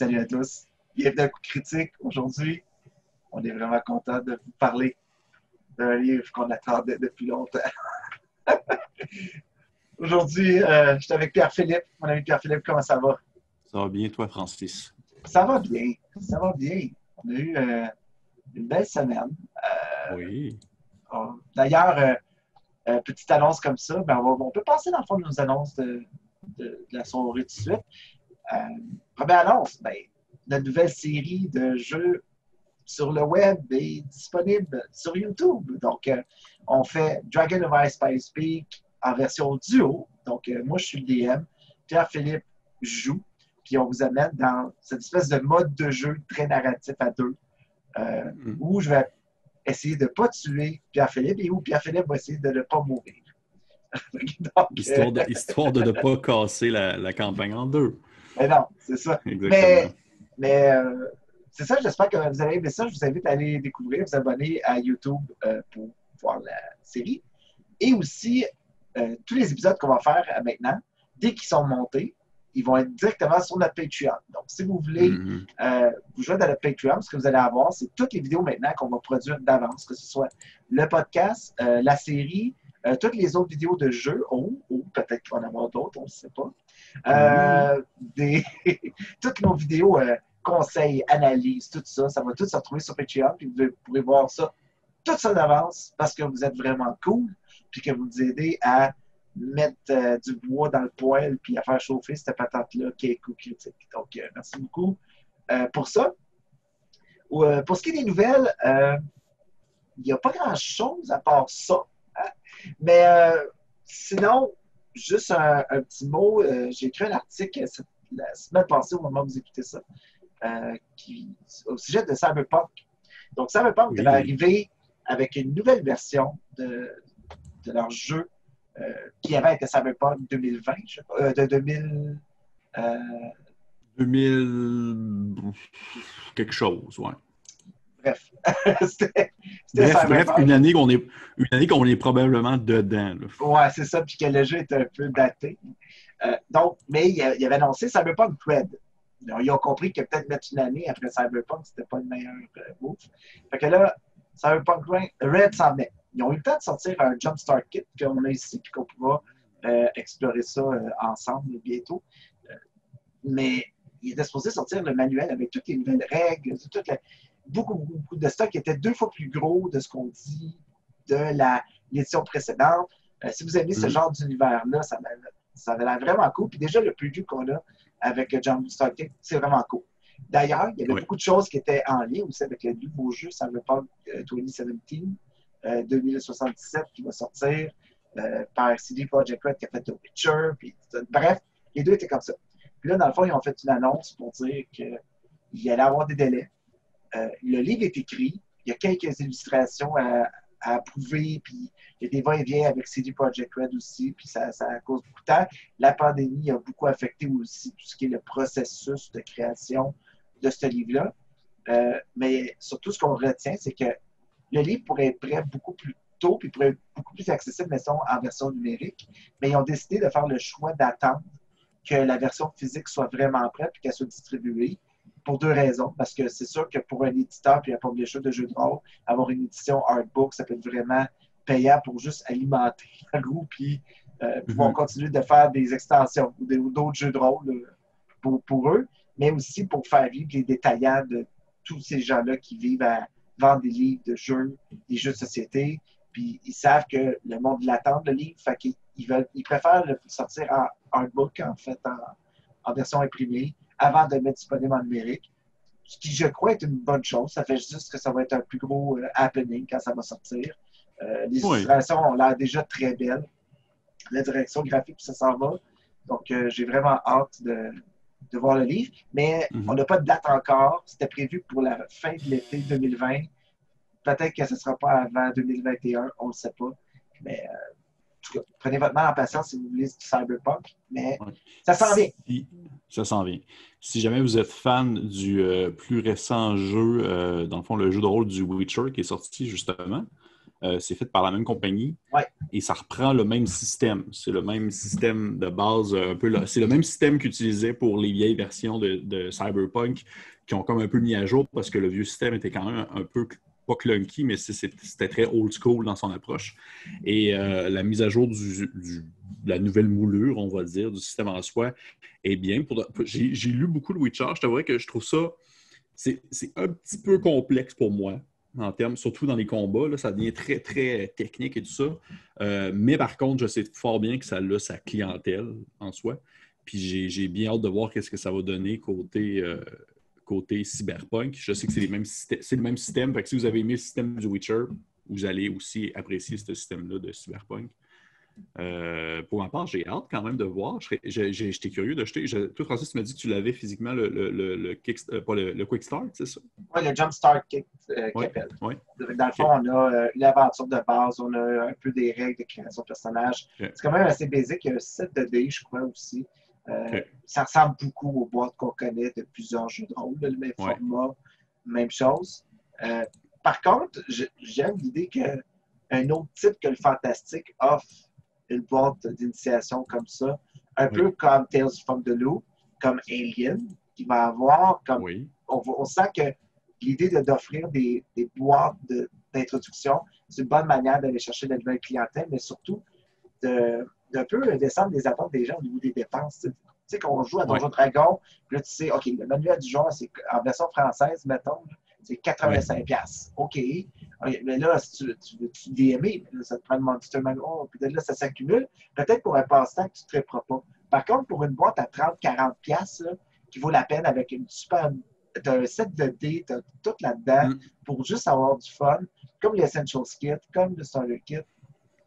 Salut à tous. Bienvenue à Coup Critique. Aujourd'hui, on est vraiment content de vous parler d'un livre qu'on attendait depuis longtemps. Aujourd'hui, je suis avec Pierre-Philippe. Mon ami Pierre-Philippe, comment ça va? Ça va bien, toi, Francis? Ça va bien. Ça va bien. On a eu une belle semaine. Oui. D'ailleurs, petite annonce comme ça, ben on peut passer dans le fond de nos annonces de la soirée tout de suite. Première annonce, ben, notre nouvelle série de jeux sur le web est disponible sur YouTube. Donc, on fait Dragon of Ice Spice Peak en version duo. Donc, moi, je suis le DM. Pierre-Philippe joue. Puis, on vous amène dans cette espèce de mode de jeu très narratif à deux où je vais essayer de ne pas tuer Pierre-Philippe et où Pierre-Philippe va essayer de ne pas mourir. Donc, histoire de ne pas casser la campagne en deux. Mais non, c'est ça. Exactement. Mais c'est ça, j'espère que vous avez aimé ça. Je vous invite à aller découvrir, vous abonner à YouTube pour voir la série. Et aussi, tous les épisodes qu'on va faire maintenant, dès qu'ils sont montés, ils vont être directement sur notre Patreon. Donc, si vous voulez vous joindre à notre Patreon, ce que vous allez avoir, c'est toutes les vidéos maintenant qu'on va produire d'avance, que ce soit le podcast, la série, toutes les autres vidéos de jeux, ou peut-être qu'il va en avoir d'autres, on ne sait pas. Toutes nos vidéos conseils, analyses, tout ça, ça va tout se retrouver sur Patreon, puis vous pourrez voir ça, tout ça d'avance, parce que vous êtes vraiment cool, puis que vous nous aidez à mettre du bois dans le poêle, puis à faire chauffer cette patente-là qui est Coup Critique. Donc, merci beaucoup pour ça. Pour ce qui est des nouvelles, il n'y a pas grand-chose à part ça. Hein? Mais sinon, juste un petit mot. J'ai écrit un article la semaine passée, au moment où vous écoutez ça, au sujet de Cyberpunk. Donc, Cyberpunk va arriver avec une nouvelle version de leur jeu qui avait été Cyberpunk 2020, de 2000... 2000... quelque chose, ouais. Bref. Bref, une année qu'on est probablement dedans. Là. Ouais, c'est ça, puis que le jeu est un peu daté. Donc, mais il avait annoncé Cyberpunk Red. Ils ont compris que peut-être mettre une année après Cyberpunk, c'était pas le meilleur move. Fait que là, Cyberpunk Red s'en venait. Ils ont eu le temps de sortir un Jumpstart Kit qu'on a ici, puis qu'on pourra explorer ça ensemble bientôt. Mais il était supposé sortir le manuel avec toutes les nouvelles règles, beaucoup de stock qui était 2 fois plus gros de ce qu'on dit de l'édition précédente. Si vous aimez ce genre d'univers-là, ça avait l'air vraiment cool. Puis déjà, le preview qu'on a avec Jumpstart Kit, c'est vraiment cool. D'ailleurs, il y avait beaucoup de choses qui étaient en lien aussi avec le nouveau jeu Cyberpunk 2017, 2077 qui va sortir par CD Projekt Red qui a fait The Witcher. Puis, bref, les deux étaient comme ça. Puis là, dans le fond, ils ont fait une annonce pour dire qu'il allait avoir des délais. Le livre est écrit. Il y a quelques illustrations à approuver. Puis il y a des va-et-vient avec CD Projekt Red aussi. Puis ça cause beaucoup de temps. La pandémie a beaucoup affecté aussi tout ce qui est le processus de création de ce livre-là. Mais surtout, ce qu'on retient, c'est que le livre pourrait être prêt beaucoup plus tôt, puis pourrait être beaucoup plus accessible, mettons, en version numérique. Mais ils ont décidé de faire le choix d'attendre que la version physique soit vraiment prête et qu'elle soit distribuée pour 2 raisons. Parce que c'est sûr que pour un éditeur puis un publisher de jeux de rôle, avoir une édition artbook, ça peut être vraiment payant pour juste alimenter la roue puis pouvoir continuer de faire des extensions ou d'autres jeux de rôle pour eux, mais aussi pour faire vivre les détaillants de tous ces gens-là qui vivent à vendre des livres de jeux, des jeux de société, puis ils savent que le monde l'attend, le livre, fait qu'ils préfèrent le sortir en artbook, en fait, en version imprimée, avant de le mettre disponible en numérique. Ce qui, je crois, est une bonne chose. Ça fait juste que ça va être un plus gros happening quand ça va sortir. Les illustrations ont l'air déjà très belles. La direction graphique, ça s'en va. Donc, j'ai vraiment hâte de voir le livre. Mais on n'a pas de date encore. C'était prévu pour la fin de l'été 2020. Peut-être que ce ne sera pas avant 2021, on ne le sait pas. Mais en tout cas, prenez votre mal en patience si vous voulez du Cyberpunk, mais ça s'en vient. Ça s'en vient. Si jamais vous êtes fan du plus récent jeu, dans le fond, le jeu de rôle du Witcher qui est sorti justement, c'est fait par la même compagnie. Ouais. et ça reprend le même système. C'est le même système de base, un peu là. C'est le même système qu'utilisait pour les vieilles versions de Cyberpunk qui ont comme un peu mis à jour parce que le vieux système était quand même un peu, pas clunky, mais c'était très old school dans son approche. Et la mise à jour de la nouvelle moulure, on va dire, du système en soi est bien. J'ai lu beaucoup de Witcher. Je t'avouerais que je trouve ça, c'est un petit peu complexe pour moi. En termes, surtout dans les combats, là, ça devient très, très technique et tout ça. Mais par contre, je sais fort bien que ça a sa clientèle en soi. Puis j'ai bien hâte de voir qu'est-ce que ça va donner côté cyberpunk. Je sais que c'est le même système. Fait que si vous avez aimé le système du Witcher, vous allez aussi apprécier ce système-là de cyberpunk. Pour ma part, j'ai hâte quand même de voir. J'étais curieux d'acheter. Toi, Francis, tu m'as dit que tu l'avais physiquement, le Quick Start, c'est ça? Oui, le Jump Start Kit qui appelle. Ouais. Dans le fond, on a une aventure de base, on a un peu des règles de création de personnages. Okay. C'est quand même assez basique. Il y a un set de dés, je crois aussi. Ça ressemble beaucoup aux boîtes qu'on connaît de plusieurs jeux de rôle, le même format, même chose. Par contre, j'aime l'idée qu'un autre type que le fantastique offre une boîte d'initiation comme ça, un peu comme Tales from the Loop, comme Alien, qui va avoir comme... On sent que l'idée d'offrir des boîtes d'introduction, c'est une bonne manière d'aller chercher de la nouvelle clientèle, mais surtout d'un peu descendre les attentes des gens au niveau des dépenses. Tu sais, qu'on joue à Donjons Dragons, puis là, tu sais, OK, le manuel du joueur, c'est en version française, mettons, c'est 85$. OK. Mais là, si tu veux DMer, ça te prend le Monster Manual, puis là, ça s'accumule. Peut-être pour un passe-temps que tu ne te feras pas. Par contre, pour une boîte à 30-40$, qui vaut la peine avec une super. Tu as un set de dés, tu as tout là-dedans pour juste avoir du fun, comme l'Essentials Kit, comme le Starter Kit.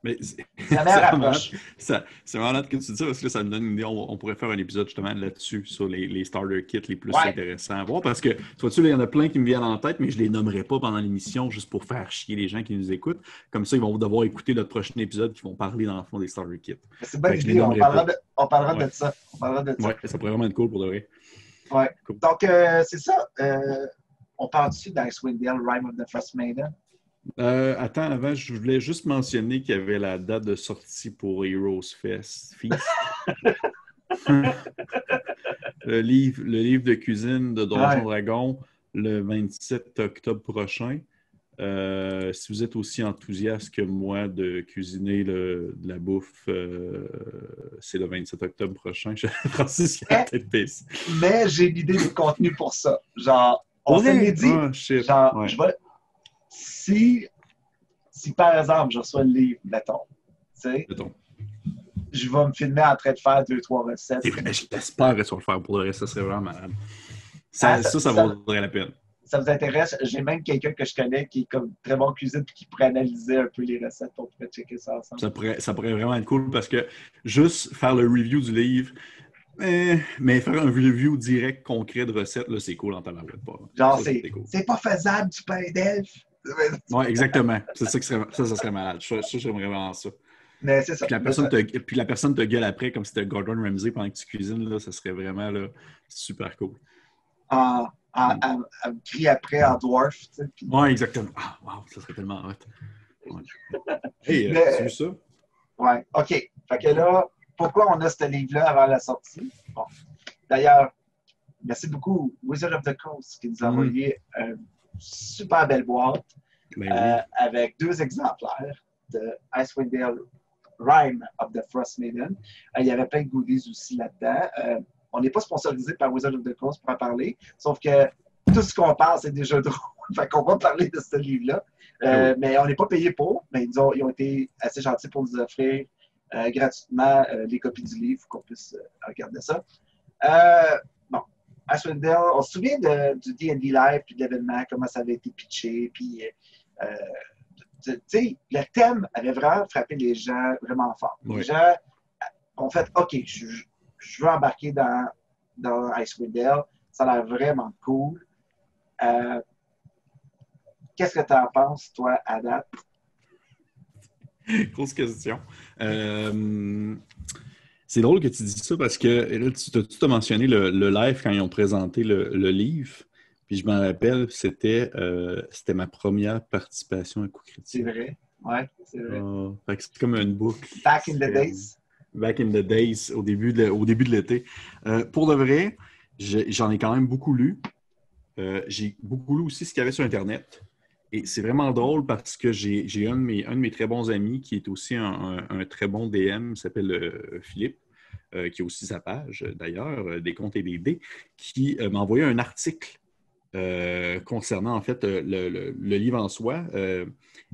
Mais c'est vraiment hâte que tu dis ça parce que là, ça me donne une idée. On pourrait faire un épisode justement là-dessus, sur les starter kits les plus intéressants à voir. Parce que, vois-tu, il y en a plein qui me viennent en tête, mais je ne les nommerai pas pendant l'émission juste pour faire chier les gens qui nous écoutent. Comme ça, ils vont devoir écouter notre prochain épisode qui vont parler dans le fond des starter kits. C'est une bonne idée, on parlera de ça. Oui, ça pourrait vraiment être cool pour de vrai. Ouais. Cool. Donc, c'est ça. On parle dessus d'Icewind Dale, Rime of the Frost Maiden. Attends, avant, je voulais juste mentionner qu'il y avait la date de sortie pour Heroes Feast. le livre de cuisine de Donjons Dragons, le 27 octobre prochain. Si vous êtes aussi enthousiaste que moi de cuisiner de la bouffe, c'est le 27 octobre prochain. Francis, il a la tête pisse. Mais j'ai l'idée du contenu pour ça. Genre, on s'est dit, je vais... Si, par exemple, je reçois le livre, mettons, je vais me filmer en train de faire 2-3 recettes. J'espère que tu vas le faire pour le reste, ça serait vraiment malade. Ça vaudrait la peine. Ça vous intéresse? J'ai même quelqu'un que je connais qui est comme très bon cuisine et qui pourrait analyser un peu les recettes pour pouvoir checker ça ensemble. Ça pourrait vraiment être cool parce que juste faire le review du livre, mais faire un review direct, concret de recettes, là, c'est cool en tabarouette. Genre, c'est pas faisable du pain d'elfe. Oui, exactement. C'est ça serait malade. Ça, j'aimerais vraiment ça. Mais c'est ça. Puis la personne te gueule après comme si c'était Gordon Ramsay pendant que tu cuisines, là, ça serait vraiment là, super cool. Elle me crie après en dwarf. Oui, exactement. Ah, wow, ça serait tellement hot. Ouais. Hey, tu as vu ça? Oui, OK. Fait que là, pourquoi on a ce livre-là avant la sortie? Bon. D'ailleurs, merci beaucoup, Wizard of the Coast, qui nous a envoyé une super belle boîte avec 2 exemplaires de Icewind Dale Rime of the Frost Maiden. Il y avait plein de goodies aussi là-dedans. On n'est pas sponsorisé par Wizard of the Coast pour en parler, sauf que tout ce qu'on parle, c'est des jeux de rôle. Fait qu'on va parler de ce livre-là. Mais on n'est pas payé pour, mais ils ont été assez gentils pour nous offrir gratuitement les copies du livre pour qu'on puisse regarder ça. Bon, Icewind Dale, on se souvient du D&D Live puis de l'événement, comment ça avait été pitché, puis tu sais, le thème avait vraiment frappé les gens vraiment fort. Les gens ont fait « OK, je veux embarquer dans Icewind Dale. Ça a l'air vraiment cool. » Qu'est-ce que tu en penses, toi, à date? Grosse question. C'est drôle que tu dises ça parce que là, tu as mentionné le live quand ils ont présenté le livre. Puis je m'en rappelle, c'était ma première participation à Coup Critique. C'est vrai. Ouais, c'est vrai. Fait que c'est comme une boucle. Back in the days. Back in the days, au début de l'été. Pour de vrai, j'en ai quand même beaucoup lu. J'ai beaucoup lu aussi ce qu'il y avait sur Internet. Et c'est vraiment drôle parce que j'ai un de mes très bons amis qui est aussi un très bon DM, il s'appelle Philippe, qui a aussi sa page d'ailleurs, des comptes et des dés, qui m'a envoyé un article concernant en fait le livre en soi.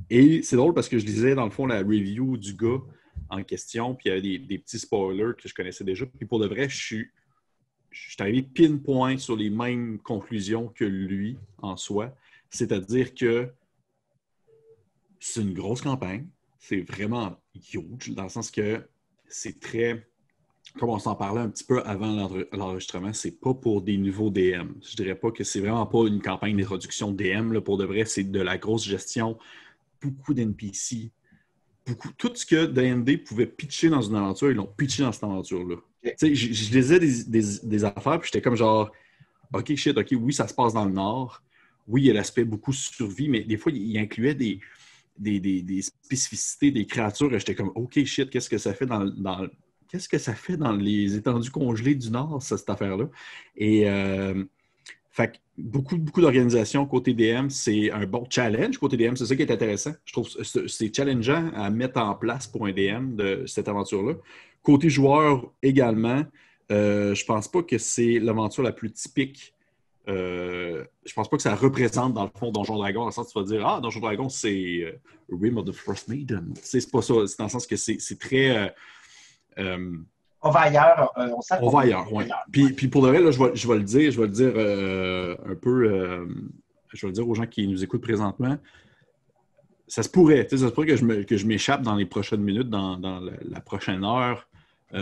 Et c'est drôle parce que je lisais dans le fond la review du gars en question, puis il y avait des petits spoilers que je connaissais déjà. Puis pour de vrai, je suis arrivé pinpoint sur les mêmes conclusions que lui en soi. C'est-à-dire que c'est une grosse campagne. C'est vraiment huge, dans le sens que c'est très... Comme on s'en parlait un petit peu avant l'enregistrement, c'est pas pour des nouveaux DM. Je dirais pas que c'est vraiment pas une campagne d'introduction DM. Là, pour de vrai, c'est de la grosse gestion, beaucoup d'NPC, tout ce que D&D pouvait pitcher dans une aventure, ils l'ont pitché dans cette aventure-là. Okay. Je lisais des affaires, puis j'étais comme genre, OK, shit, OK, oui, ça se passe dans le Nord. Oui, il y a l'aspect beaucoup survie, mais des fois, il incluait des spécificités, des créatures, et j'étais comme, OK, shit, qu'est-ce que ça fait qu'est-ce que ça fait dans les étendues congelées du Nord, cette affaire-là? Et fait que beaucoup d'organisations côté DM, c'est un bon challenge. Côté DM, c'est ça qui est intéressant. Je trouve que c'est challengeant à mettre en place pour un DM de cette aventure-là. Côté joueur également, je pense pas que c'est l'aventure la plus typique. Je pense pas que ça représente, dans le fond, Donjon Dragon, dans le sens où tu vas dire « Ah, Donjon Dragon, c'est Rim of the Frost Maiden. » C'est pas ça. C'est dans le sens que c'est très... On va ailleurs. On va ailleurs, oui. Puis pour de vrai, là, je vais le dire un peu, je vais le dire aux gens qui nous écoutent présentement. Ça se pourrait que je m'échappe dans les prochaines minutes, dans la prochaine heure,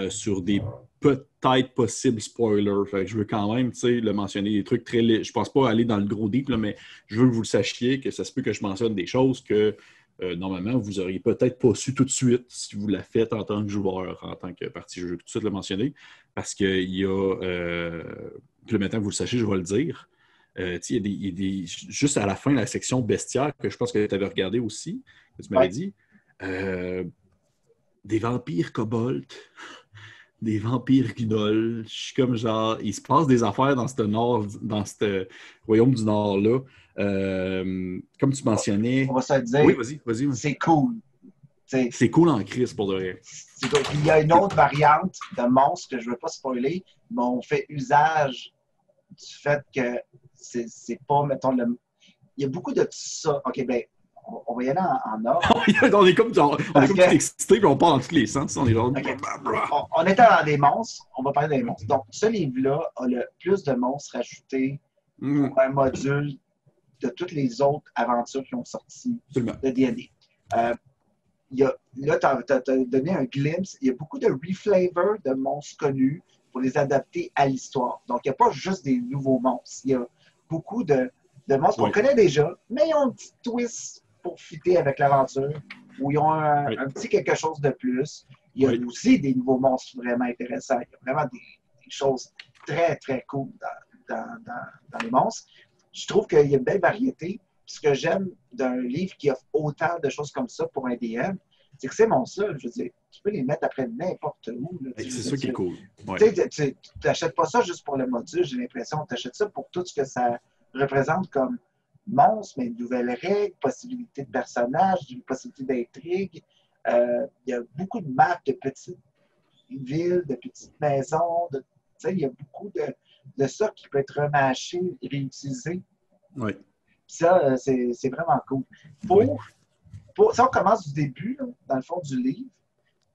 sur des peut-être possibles spoilers. Fait que je veux quand même le mentionner, des trucs très... Je pense pas aller dans le gros deep, là, mais je veux que vous le sachiez, que ça se peut que je mentionne des choses que normalement, vous n'auriez peut-être pas su tout de suite si vous la faites en tant que joueur, en tant que partie. Je veux tout de suite le mentionner parce qu'il y a... puis maintenant que vous le sachez, je vais le dire. Il y a des... Juste à la fin, la section bestiaire, que je pense que tu avais regardé aussi, que tu m'avais dit, des vampires kobolds, des vampires gnolls. Je suis comme genre... Il se passe des affaires dans ce royaume du Nord-là. Comme tu mentionnais... On va se le dire. Oui, vas-y. C'est cool. C'est cool en crise, pour de vrai. Cool. Il y a une autre variante de monstre que je ne veux pas spoiler, mais on fait usage du fait que c'est pas, mettons, il y a beaucoup de ça. OK, ben, on va y aller en ordre. on est comme tout excité, puis on part dans tous les sens. On est genre... Okay. On était dans des monstres, on va parler des monstres. Donc, ce livre-là a le plus de monstres ajoutés pour un module de toutes les autres aventures qui ont sorti de D&D. Là, tu as donné un glimpse. Il y a beaucoup de reflavor de monstres connus pour les adapter à l'histoire. Donc, il n'y a pas juste des nouveaux monstres. Il y a beaucoup de monstres qu'on connaît déjà, mais ils ont un petit twist pour fitter avec l'aventure, où ils ont un petit quelque chose de plus. Il y a aussi des nouveaux monstres vraiment intéressants. Il y a vraiment des choses très, très cool dans les monstres. Je trouve qu'il y a une belle variété. Ce que j'aime d'un livre qui offre autant de choses comme ça pour un DM, c'est que ces monstres-là, je veux dire, tu peux les mettre après n'importe où. C'est ça qui est cool. Tu n'achètes pas ça juste pour le module, j'ai l'impression. Tu achètes ça pour tout ce que ça représente comme monstre, mais de nouvelles règles, possibilités de personnages, possibilités d'intrigue. Il y a beaucoup de maps de petites villes, de petites maisons. Il y a beaucoup de ça qui peut être remâché, réutilisé. Oui. Ça, c'est vraiment cool. Si on commence du début, là, dans le fond du livre,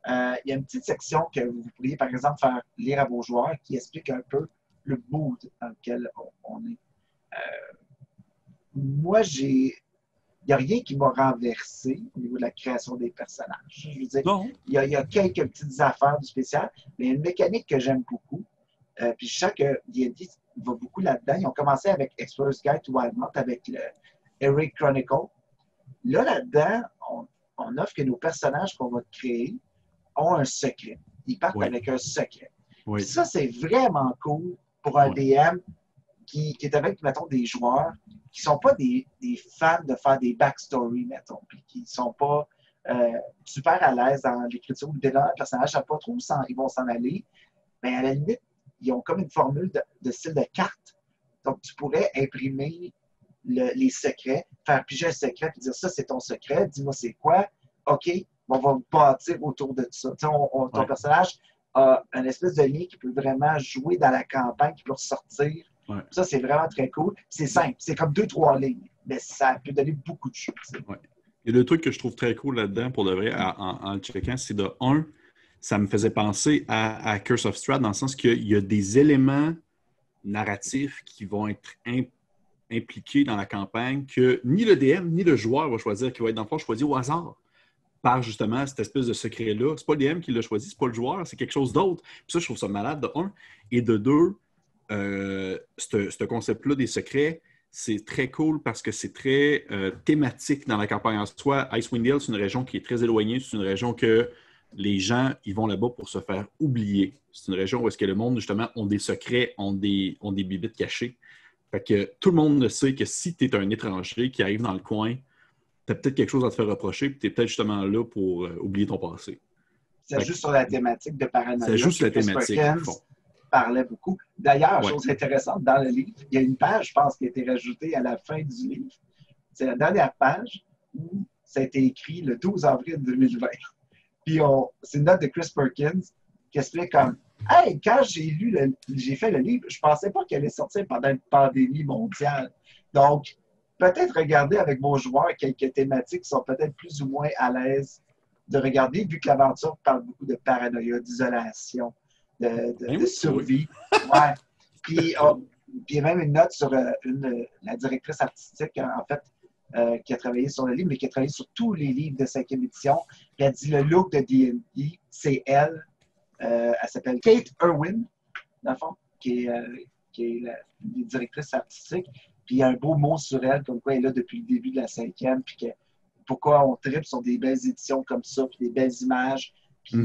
il y a une petite section que vous pourriez, par exemple, faire lire à vos joueurs qui explique un peu le mood dans lequel on est. Moi, il n'y a rien qui m'a renversé au niveau de la création des personnages. Je veux dire, il y a quelques petites affaires du spécial, mais il y a une mécanique que j'aime beaucoup. Puis je sens que D&D va beaucoup là-dedans. Ils ont commencé avec Explorer's Guide to Wildemount avec le Eric Chronicle. Là-dedans, on offre que nos personnages qu'on va créer ont un secret. Ils partent avec un secret. Oui. Puis ça, c'est vraiment cool pour un DM qui est avec, mettons, des joueurs qui ne sont pas des fans de faire des backstories, mettons, puis qui ne sont pas super à l'aise dans l'écriture ou le développement de personnage, ne savent pas trop où ils vont s'en aller, mais à la limite, ils ont comme une formule de style de carte. Donc, tu pourrais imprimer les secrets, faire piger un secret et dire ça, c'est ton secret, dis-moi c'est quoi. OK, on va bâtir autour de ça. Ton personnage a une espèce de lien qui peut vraiment jouer dans la campagne, qui peut ressortir. Ouais. Ça, c'est vraiment très cool. C'est simple, c'est comme 2-3 lignes, mais ça peut donner beaucoup de choses. Ouais. Et le truc que je trouve très cool là-dedans, pour de vrai, en le checkant, c'est de un, ça me faisait penser à Curse of Strahd, dans le sens qu'il y a des éléments narratifs qui vont être impliqués dans la campagne que ni le DM ni le joueur va choisir, qui va être dans le fond choisi au hasard par justement cette espèce de secret-là. C'est pas le DM qui l'a choisi, c'est pas le joueur, c'est quelque chose d'autre. Puis ça, je trouve ça malade, de un. Et de deux, ce concept-là des secrets, c'est très cool parce que c'est très thématique dans la campagne en soi. Icewind Dale, c'est une région qui est très éloignée. C'est une région que les gens, ils vont là-bas pour se faire oublier. C'est une région où est-ce que le monde, justement, ont des secrets, ont des bibittes cachées. Fait que tout le monde sait que si tu es un étranger qui arrive dans le coin, tu as peut-être quelque chose à te faire reprocher, puis tu es peut-être justement là pour oublier ton passé. Ça joue sur la thématique de paranoïa. Ça joue sur la thématique, au fond. Parlait beaucoup. D'ailleurs, chose intéressante, dans le livre, il y a une page, je pense, qui a été rajoutée à la fin du livre. C'est la dernière page où ça a été écrit le 12 avril 2020. Puis c'est une note de Chris Perkins qui explique comme « Hey, quand j'ai fait le livre, je pensais pas qu'il allait sortir pendant une pandémie mondiale. Donc, peut-être regarder avec vos joueurs quelques thématiques qui sont peut-être plus ou moins à l'aise de regarder, vu que l'aventure parle beaucoup de paranoïa, d'isolation, de survie. Ouais. Puis il y a même une note sur la directrice artistique, en fait, qui a travaillé sur le livre, mais qui a travaillé sur tous les livres de 5e édition. Puis elle dit le look de D&D, c'est elle. Elle s'appelle Kate Irwin, dans le fond, qui est la directrice artistique. Puis il y a un beau mot sur elle, comme quoi elle est là depuis le début de la 5e, puis que pourquoi on tripe sur des belles éditions comme ça, puis des belles images. Puis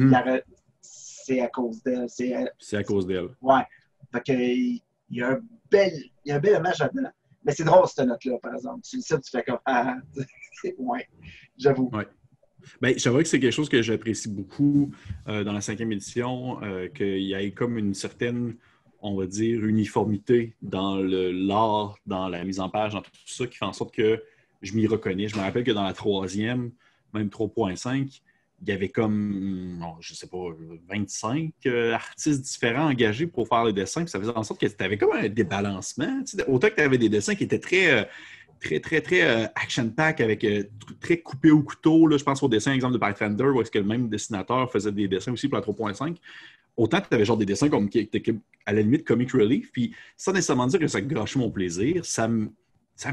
c'est à cause d'elle. C'est à cause d'elle. Ouais. Fait que, il y a un bel image là-dedans. Mais c'est drôle, cette note-là, par exemple. Tu lis ça, tu fais comme ouais, j'avoue. Ouais. Bien, c'est vrai que c'est quelque chose que j'apprécie beaucoup dans la 5e édition, qu'il y ait comme une certaine, on va dire, uniformité dans l'art, dans la mise en page, dans tout ça, qui fait en sorte que je m'y reconnais. Je me rappelle que dans la 3e, même 3.5, il y avait comme, je ne sais pas, 25 artistes différents engagés pour faire les dessins. Puis ça faisait en sorte que tu avais comme un débalancement. Autant que tu avais des dessins qui étaient très action-pack, avec très coupé au couteau. Là, je pense au dessin, exemple, de Pathfinder, où est-ce que le même dessinateur faisait des dessins aussi pour la 3.5. Autant que tu avais genre des dessins comme, qui étaient à la limite comic relief. Puis sans nécessairement dire que ça gâchait mon plaisir, ça me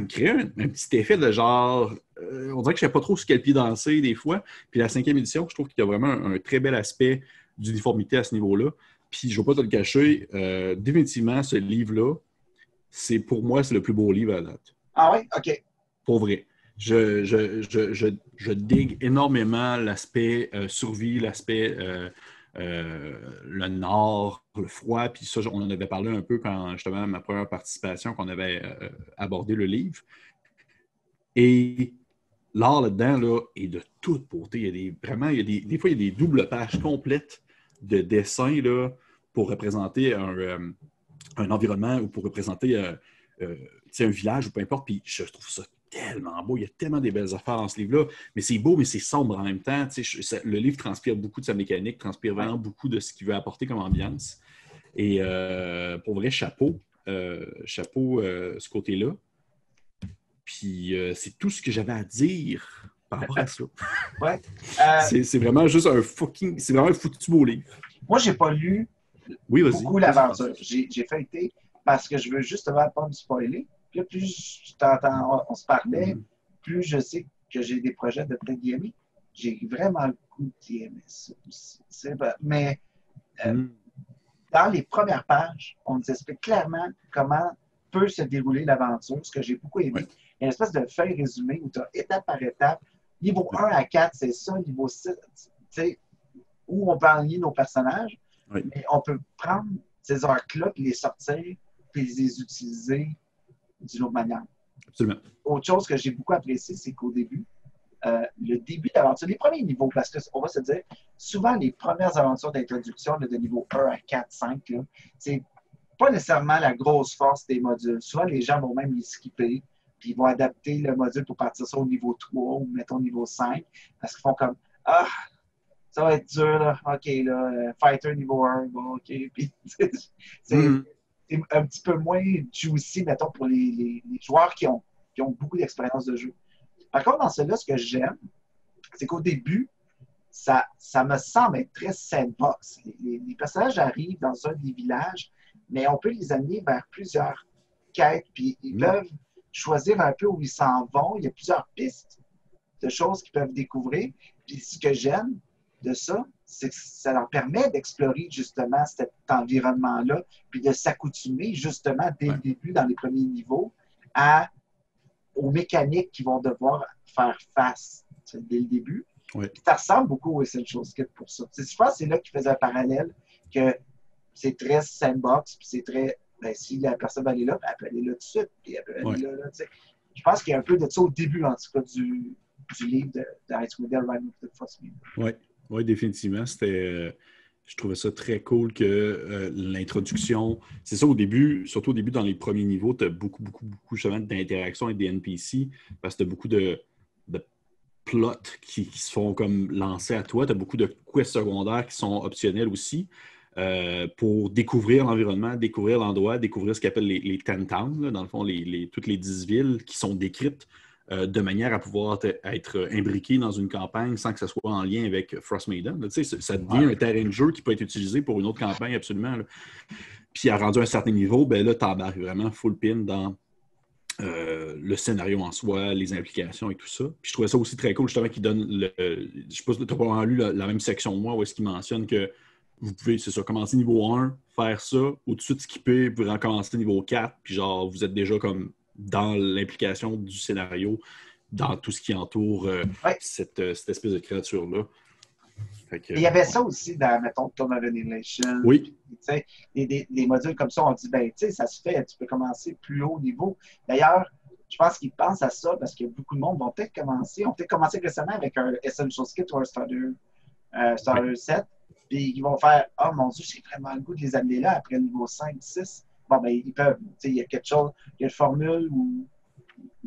crée un petit effet de genre... on dirait que je ne sais pas trop sur quel pied danser des fois. Puis la 5e édition, je trouve qu'il y a vraiment un très bel aspect d'uniformité à ce niveau-là. Puis je ne vais pas te le cacher, définitivement, ce livre-là, pour moi, c'est le plus beau livre à date. Ah oui? OK. Pour vrai. Je digue énormément l'aspect survie, l'aspect le nord, le froid, puis ça, on en avait parlé un peu quand, justement, ma première participation, qu'on avait abordé le livre. Et l'art là-dedans là, est de toute beauté. Des fois, il y a des doubles pages complètes de dessins là, pour représenter un environnement ou pour représenter un village ou peu importe. Puis je trouve ça tellement beau. Il y a tellement des belles affaires dans ce livre-là. Mais c'est beau, mais c'est sombre en même temps. Le livre transpire beaucoup de sa mécanique, transpire vraiment beaucoup de ce qu'il veut apporter comme ambiance. Et pour vrai, chapeau ce côté-là. Puis c'est tout ce que j'avais à dire par rapport à ça. Ouais. C'est vraiment juste c'est vraiment un foutu beau livre. Moi, j'ai pas lu beaucoup l'aventure. J'ai feuilleté parce que je veux justement pas me spoiler. Puis là, plus je t'entends, on se parlait, plus je sais que j'ai des projets de peut-être d'y aimer. J'ai vraiment le goût d'y aimer ça aussi. Mais dans les premières pages, on nous explique clairement comment peut se dérouler l'aventure, ce que j'ai beaucoup aimé. Ouais. Il y a une espèce de feuille résumée où tu as étape par étape. Niveau 1 à 4, c'est ça. Niveau 6, tu sais, où on peut enligner nos personnages. Oui. Mais on peut prendre ces arcs-là, puis les sortir, puis les utiliser d'une autre manière. Absolument. Autre chose que j'ai beaucoup apprécié, c'est qu'au début, le début d'aventure, les premiers niveaux, parce qu'on va se dire, souvent les premières aventures d'introduction de niveau 1 à 4, 5, là, c'est pas nécessairement la grosse force des modules. Souvent, les gens vont même les skipper, puis ils vont adapter le module pour partir ça au niveau 3 ou mettons au niveau 5, parce qu'ils font comme ah, ça va être dur, là. OK, là, Fighter niveau 1, bon, OK. Puis, c'est un petit peu moins juicy, mettons, pour les joueurs qui ont beaucoup d'expérience de jeu. Par contre, dans celui-là, ce que j'aime, c'est qu'au début, ça me semble être très sandbox. Les personnages arrivent dans un des villages, mais on peut les amener vers plusieurs quêtes, puis ils peuvent choisir un peu où ils s'en vont. Il y a plusieurs pistes de choses qu'ils peuvent découvrir. Puis ce que j'aime de ça, c'est que ça leur permet d'explorer justement cet environnement-là, puis de s'accoutumer justement dès le début, dans les premiers niveaux, aux mécaniques qu'ils vont devoir faire face dès le début. Oui. Ça ressemble beaucoup au Essential Kit pour ça. Je pense que c'est là qu'il faisait un parallèle, que c'est très sandbox, puis c'est très, si la personne va aller là, elle peut aller là tout de suite, puis elle peut aller là. Je pense qu'il y a un peu de ça au début, en tout cas, du livre de Icewind Dale, Rime of the Frostmaiden. Oui, définitivement. Je trouvais ça très cool que l'introduction... C'est ça, au début, surtout au début, dans les premiers niveaux, tu as beaucoup justement d'interactions avec des NPC, parce que tu as beaucoup de plots qui se font comme lancer à toi. Tu as beaucoup de quests secondaires qui sont optionnels aussi pour découvrir l'environnement, découvrir l'endroit, découvrir ce qu'ils appellent les 10 towns, là, dans le fond, toutes les 10 villes qui sont décrites de manière à pouvoir être imbriqué dans une campagne sans que ce soit en lien avec Frostmaiden. Tu sais, ça devient un terrain de jeu qui peut être utilisé pour une autre campagne, absolument. Là. Puis, à rendu à un certain niveau, ben là, tu embarques vraiment full pin dans le scénario en soi, les implications et tout ça. Puis, je trouvais ça aussi très cool, justement, qu'il donne je sais pas si tu as probablement lu la même section que moi, où est-ce qu'il mentionne que vous pouvez, c'est ça, commencer niveau 1, faire ça, ou tout de suite skipper, vous recommencer niveau 4, puis genre, vous êtes déjà comme dans l'implication du scénario, dans tout ce qui entoure cette espèce de créature-là. Il y avait ça aussi dans, mettons, Tome of Annihilation. Oui. Des modules comme ça, on dit, ben, tu sais, ça se fait, tu peux commencer plus haut niveau. D'ailleurs, je pense qu'ils pensent à ça parce que beaucoup de monde vont peut-être commencer récemment avec un Essential Kit ou un Starter Set, puis ils vont faire, oh mon Dieu, j'ai vraiment le goût de les amener là après le niveau 5, 6. Bon, ben, ils peuvent. Il y a quelque chose, il y a une formule où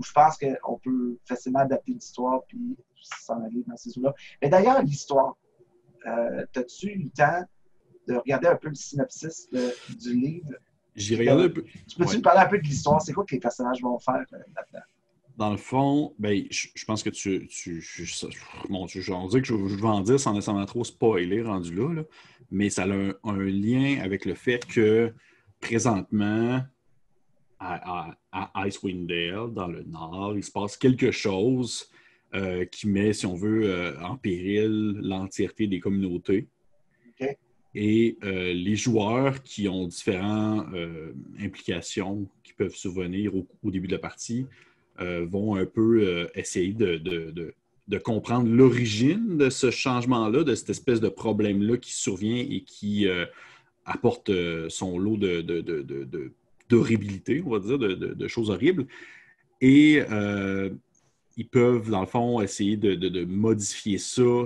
je pense qu'on peut facilement adapter l'histoire puis s'en aller dans ces eaux-là. Mais d'ailleurs, l'histoire, t'as-tu eu le temps de regarder un peu le synopsis du livre? J'ai regardé un peu. Tu peux-tu me parler un peu de l'histoire? C'est quoi que les personnages vont faire là-dedans? Dans le fond, ben, je pense que bon, on dirait que je vais en dire sans nécessairement trop spoiler rendu là, mais ça a un lien avec le fait que présentement, à Icewind Dale, dans le nord, il se passe quelque chose qui met, si on veut, en péril l'entièreté des communautés. Okay. Et les joueurs qui ont différentes implications qui peuvent survenir au début de la partie vont un peu essayer de comprendre l'origine de ce changement-là, de cette espèce de problème-là qui survient et qui apporte son lot d'horribilité, on va dire, de choses horribles. Et ils peuvent, dans le fond, essayer de modifier ça.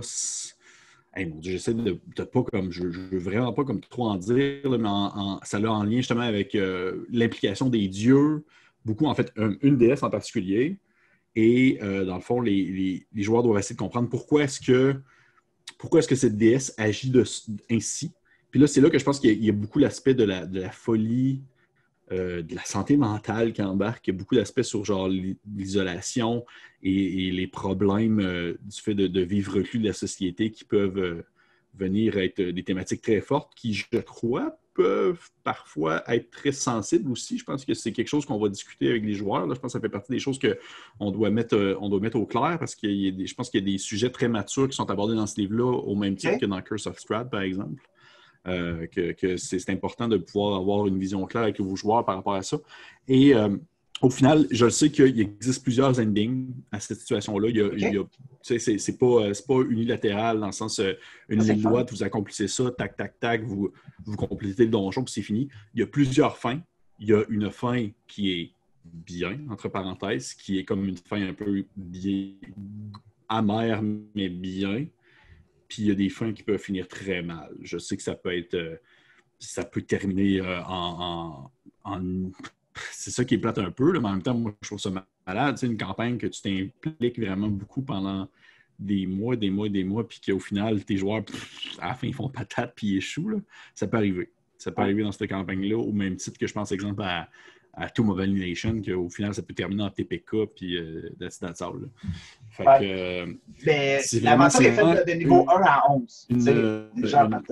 Hey, mon Dieu, j'essaie de pas comme. Je veux vraiment pas comme trop en dire, là, mais ça a en lien justement avec l'implication des dieux, beaucoup, en fait, une déesse en particulier. Et dans le fond, les joueurs doivent essayer de comprendre pourquoi est-ce que cette déesse agit ainsi. Puis là, c'est là que je pense qu'il y a beaucoup l'aspect de la folie, de la santé mentale qui embarque. Il y a beaucoup d'aspects sur genre l'isolation et les problèmes du fait de vivre reclus de la société qui peuvent venir être des thématiques très fortes qui, je crois, peuvent parfois être très sensibles aussi. Je pense que c'est quelque chose qu'on va discuter avec les joueurs. Là, je pense que ça fait partie des choses qu'on doit mettre au clair parce que je pense qu'il y a des sujets très matures qui sont abordés dans ce livre-là au même titre que dans Curse of Strahd, par exemple. Que c'est important de pouvoir avoir une vision claire avec vos joueurs par rapport à ça. Et au final, je sais qu'il existe plusieurs endings à cette situation-là. C'est pas unilatéral dans le sens une ligne droite, vous accomplissez ça, tac, tac, tac, vous complétez le donjon, puis c'est fini. Il y a plusieurs fins. Il y a une fin qui est bien, entre parenthèses, qui est comme une fin un peu amères, mais bien. Puis il y a des fins qui peuvent finir très mal. Je sais que ça peut terminer c'est ça qui est plate un peu, là, mais en même temps, moi, je trouve ça malade. C'est une campagne que tu t'impliques vraiment beaucoup pendant des mois, des mois, des mois, puis qu'au final, tes joueurs, à la fin, ils font patate puis ils échouent. Là. Ça peut arriver. Ça peut arriver dans cette campagne-là, au même titre que je pense, exemple, à Tomb of Annihilation, qu'au final, ça peut terminer en TPK, puis that's all. Là. Fait que, mais l'aventure est faite de niveau 1 à 11.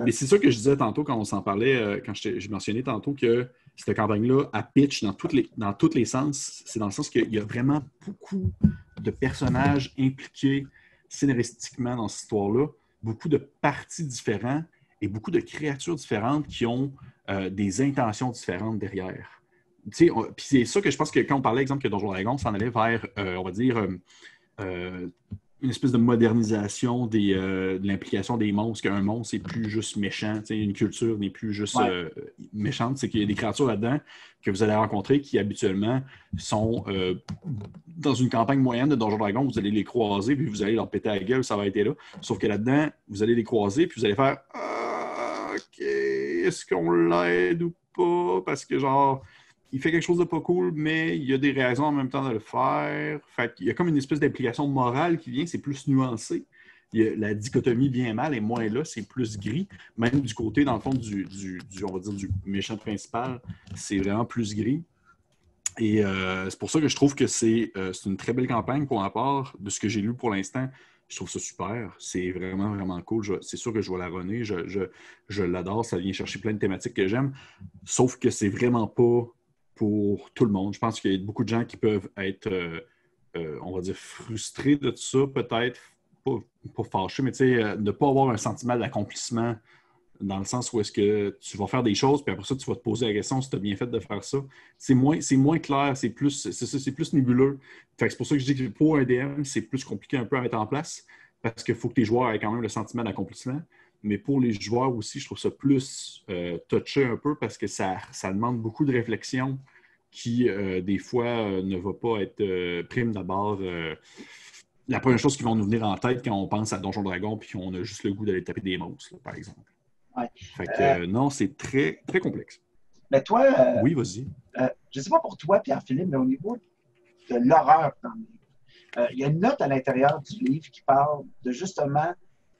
Mais c'est ça que je disais tantôt quand on s'en parlait, quand je mentionnais tantôt que cette campagne-là, à pitch dans tous les sens, c'est dans le sens qu'il y a vraiment beaucoup de personnages impliqués scénaristiquement dans cette histoire-là, beaucoup de parties différentes et beaucoup de créatures différentes qui ont des intentions différentes derrière. Puis c'est ça que je pense que quand on parlait, exemple, que Donjons & Dragons s'en allait vers, on va dire, une espèce de modernisation de l'implication des monstres, qu'un monstre n'est plus juste méchant, une culture n'est plus juste méchante, c'est qu'il y a des créatures là-dedans que vous allez rencontrer qui habituellement sont dans une campagne moyenne de Donjons & Dragons, vous allez les croiser, puis vous allez leur péter à la gueule, ça va être là. Sauf que là-dedans, vous allez les croiser, puis vous allez faire OK, est-ce qu'on l'aide ou pas? Parce que genre, il fait quelque chose de pas cool, mais il y a des raisons en même temps de le faire. Fait qu'il y a comme une espèce d'implication morale qui vient, c'est plus nuancé. La dichotomie bien-mal est moins là, c'est plus gris. Même du côté, dans le fond, on va dire, du méchant principal, c'est vraiment plus gris. Et c'est pour ça que je trouve que c'est une très belle campagne pour ma part. De ce que j'ai lu pour l'instant, je trouve ça super. C'est vraiment, vraiment cool. C'est sûr que je vais la runner. Je l'adore. Ça vient chercher plein de thématiques que j'aime. Sauf que c'est vraiment pas pour tout le monde. Je pense qu'il y a beaucoup de gens qui peuvent être, on va dire, frustrés de tout ça, peut-être, pas fâchés, mais tu sais, ne pas avoir un sentiment d'accomplissement dans le sens où est-ce que tu vas faire des choses, puis après ça, tu vas te poser la question si tu as bien fait de faire ça. C'est moins clair, c'est plus nébuleux. Fait que c'est pour ça que je dis que pour un DM, c'est plus compliqué un peu à mettre en place, parce qu'il faut que tes joueurs aient quand même le sentiment d'accomplissement. Mais pour les joueurs aussi, je trouve ça plus touché un peu parce que ça demande beaucoup de réflexion qui, des fois, ne va pas être prime d'abord. La première chose qui va nous venir en tête quand on pense à Donjons & Dragons puis qu'on a juste le goût d'aller taper des monstres, là, par exemple. Ouais. Fait que non, c'est très, très complexe. Mais toi, oui, vas-y. Je ne sais pas pour toi, Pierre-Philippe, mais au niveau de l'horreur dans le livre, il y a une note à l'intérieur du livre qui parle de justement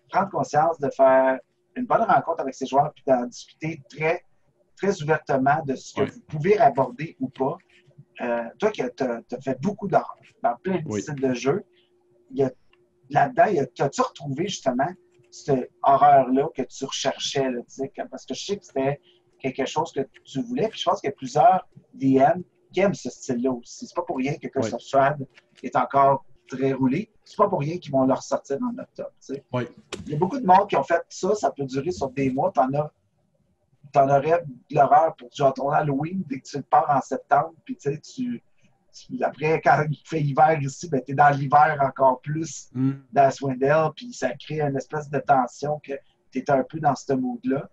prendre conscience de faire une bonne rencontre avec ses joueurs puis d'en discuter très, très ouvertement de ce que vous pouvez aborder ou pas. Toi qui as fait beaucoup d'horreur dans plein de styles de jeu, là-dedans, as-tu retrouvé justement cette horreur-là que tu recherchais? Là, parce que je sais que c'était quelque chose que tu voulais, puis je pense qu'il y a plusieurs DM qui aiment ce style-là aussi. C'est pas pour rien que Curse of Strahd est encore très roulé. C'est pas pour rien qu'ils vont le ressortir en octobre. Il y a beaucoup de monde qui ont fait ça, ça peut durer sur des mois. T'en aurais de l'horreur pour genre ton Halloween dès que tu le pars en septembre, puis après, quand il fait hiver ici, ben, tu es dans l'hiver encore plus dans Swindell, puis ça crée une espèce de tension que tu es un peu dans ce mood-là.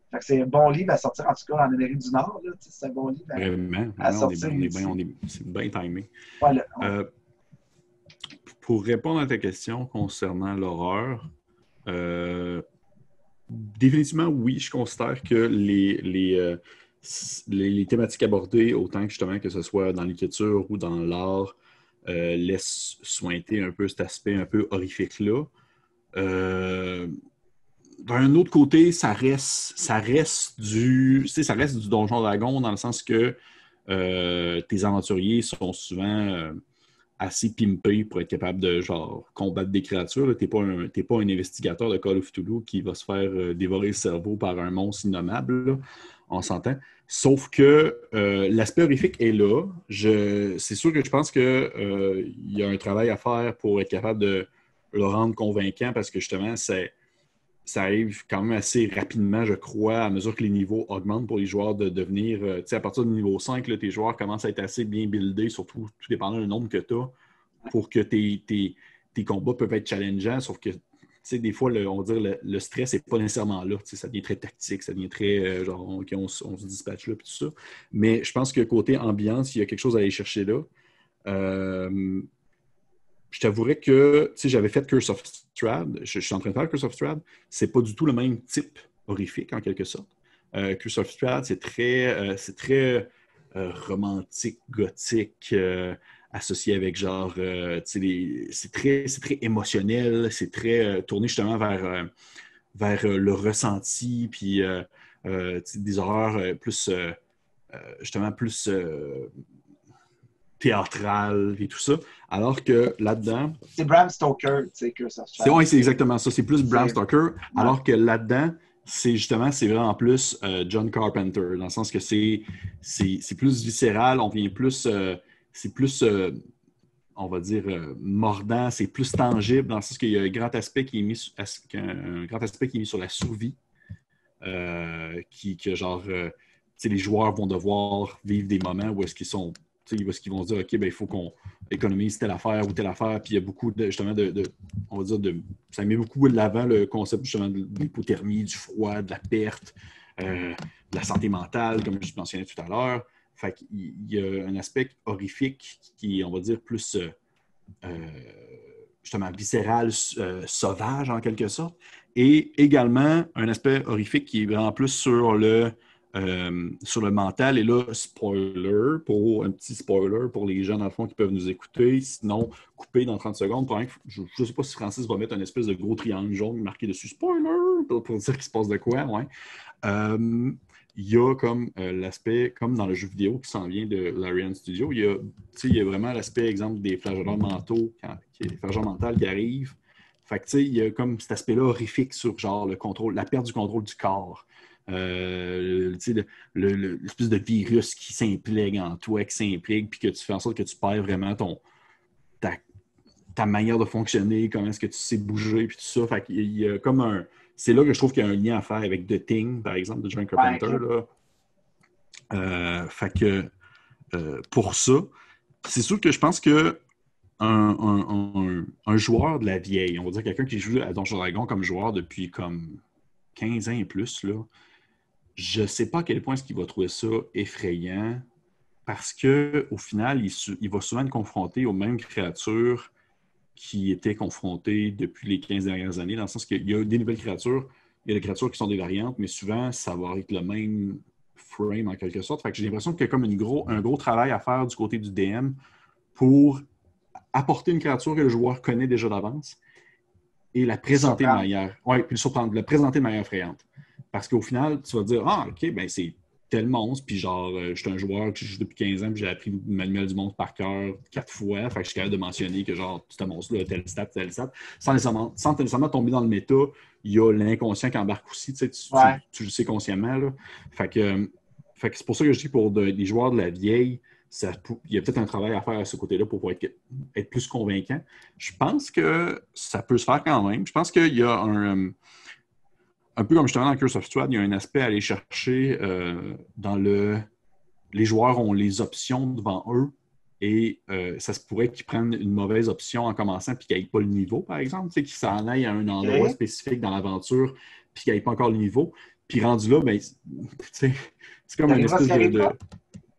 Fait que c'est un bon livre à sortir, en tout cas en Amérique du Nord. Là, c'est un bon livre à sortir. C'est bien timé. Voilà. Pour répondre à ta question concernant l'horreur, définitivement, oui, je considère que les thématiques abordées, autant que justement que ce soit dans l'écriture ou dans l'art, laissent sointer un peu cet aspect un peu horrifique-là. D'un autre côté, ça reste du Donjon Dragon dans le sens que tes aventuriers sont souvent assez pimpés pour être capable de genre combattre des créatures. T'es pas un investigateur de Call of Cthulhu qui va se faire dévorer le cerveau par un monstre innommable, là. On s'entend. Sauf que l'aspect horrifique est là. C'est sûr que je pense qu'il y a un travail à faire pour être capable de le rendre convaincant parce que justement, ça arrive quand même assez rapidement, je crois, à mesure que les niveaux augmentent pour les joueurs de devenir... à partir du niveau 5, là, tes joueurs commencent à être assez bien buildés, surtout tout dépendant du nombre que tu as, pour que tes combats peuvent être challengeants, sauf que des fois, on va dire le stress n'est pas nécessairement là. Ça devient très tactique, ça devient très genre, OK, on se dispatche là, puis tout ça. Mais je pense que côté ambiance, il y a quelque chose à aller chercher là. je t'avouerais que, tu sais, j'avais fait Curse of Strahd. Je suis en train de faire Curse of Strahd. C'est pas du tout le même type horrifique, en quelque sorte. Curse of Strahd, c'est très romantique, gothique, associé avec genre, c'est très émotionnel, c'est très tourné justement vers le ressenti, puis des horreurs plus, justement, plus théâtrales et tout ça. Alors que là-dedans, C'est Bram Stoker, tu sais, Curse of c'est Strahd. ouais, c'est exactement ça. C'est plus Bram C'est- Stoker, Ouais. alors que là-dedans, c'est vraiment plus John Carpenter, dans le sens que c'est plus viscéral, on vient plus, c'est plus, on va dire, mordant, c'est plus tangible, dans le sens qu'il y a un grand aspect qui est mis, un grand aspect qui est mis sur la survie, que genre, tu sais, les joueurs vont devoir vivre des moments où est-ce qu'ils sont, tu sais, où est-ce qu'ils vont se dire, OK, ben, il faut qu'on économise telle affaire ou telle affaire, puis il y a beaucoup de, justement, on va dire, ça met beaucoup de l'avant le concept, justement, de l'hypothermie, du froid, de la perte, de la santé mentale, comme je mentionnais tout à l'heure. Fait qu'il y a un aspect horrifique qui est, on va dire, plus justement viscéral, sauvage en quelque sorte, et également un aspect horrifique qui est vraiment plus sur le mental. Et là, un petit spoiler pour les gens dans le fond qui peuvent nous écouter, sinon couper dans 30 secondes. Je ne sais pas si Francis va mettre un espèce de gros triangle jaune marqué dessus spoiler pour dire qu'il se passe de quoi. Ouais. Il y a comme l'aspect, comme dans le jeu vidéo qui s'en vient de Larian Studio, il y a vraiment l'aspect, exemple, des flagellants mentaux, des flagellants mentaux qui arrivent. Fait que, il y a comme cet aspect-là horrifique sur genre le contrôle, la perte du contrôle du corps. L'espèce de virus qui s'implègue en toi, qui s'implique, puis que tu fais en sorte que tu perds vraiment ta manière de fonctionner, comment est-ce que tu sais bouger, puis tout ça. Fait qu'il y a comme un... C'est là que je trouve qu'il y a un lien à faire avec The Thing, par exemple, de John Carpenter. Ouais, Fait que pour ça, c'est sûr que je pense que un joueur de la vieille, on va dire quelqu'un qui joue à Donjons Dragons comme joueur depuis comme 15 ans et plus, là, je ne sais pas à quel point est-ce qu'il va trouver ça effrayant parce qu'au final, il va souvent être confronté aux mêmes créatures qui étaient confrontées depuis les 15 dernières années, dans le sens qu'il y a des nouvelles créatures, il y a des créatures qui sont des variantes, mais souvent, ça va être le même frame en quelque sorte. Fait que j'ai l'impression qu'il y a comme un gros travail à faire du côté du DM pour apporter une créature que le joueur connaît déjà d'avance et la présenter de manière. Oui, puis le surprendre, la présenter de manière effrayante. Parce qu'au final, tu vas dire, ah, OK, ben c'est tel monstre, puis genre, je suis un joueur qui joue depuis 15 ans, puis j'ai appris le manuel du monstre par cœur 4 fois, fait que je suis capable de mentionner que genre, ce monstre-là, tel stat, sans nécessairement tomber dans le méta, il y a l'inconscient qui embarque aussi, tu le sais consciemment, là. Fait que c'est pour ça que je dis pour des joueurs de la vieille, il y a peut-être un travail à faire à ce côté-là pour pouvoir être plus convaincant. Je pense que ça peut se faire quand même. Je pense qu'il y a un peu comme justement dans Curse of Strahd, il y a un aspect à aller chercher les joueurs ont les options devant eux et ça se pourrait qu'ils prennent une mauvaise option en commençant puis qu'ils n'aillent pas le niveau, par exemple, qu'ils s'en aillent à un endroit spécifique dans l'aventure puis qu'ils n'aillent pas encore le niveau. Puis rendu là, ben, c'est comme une espèce de...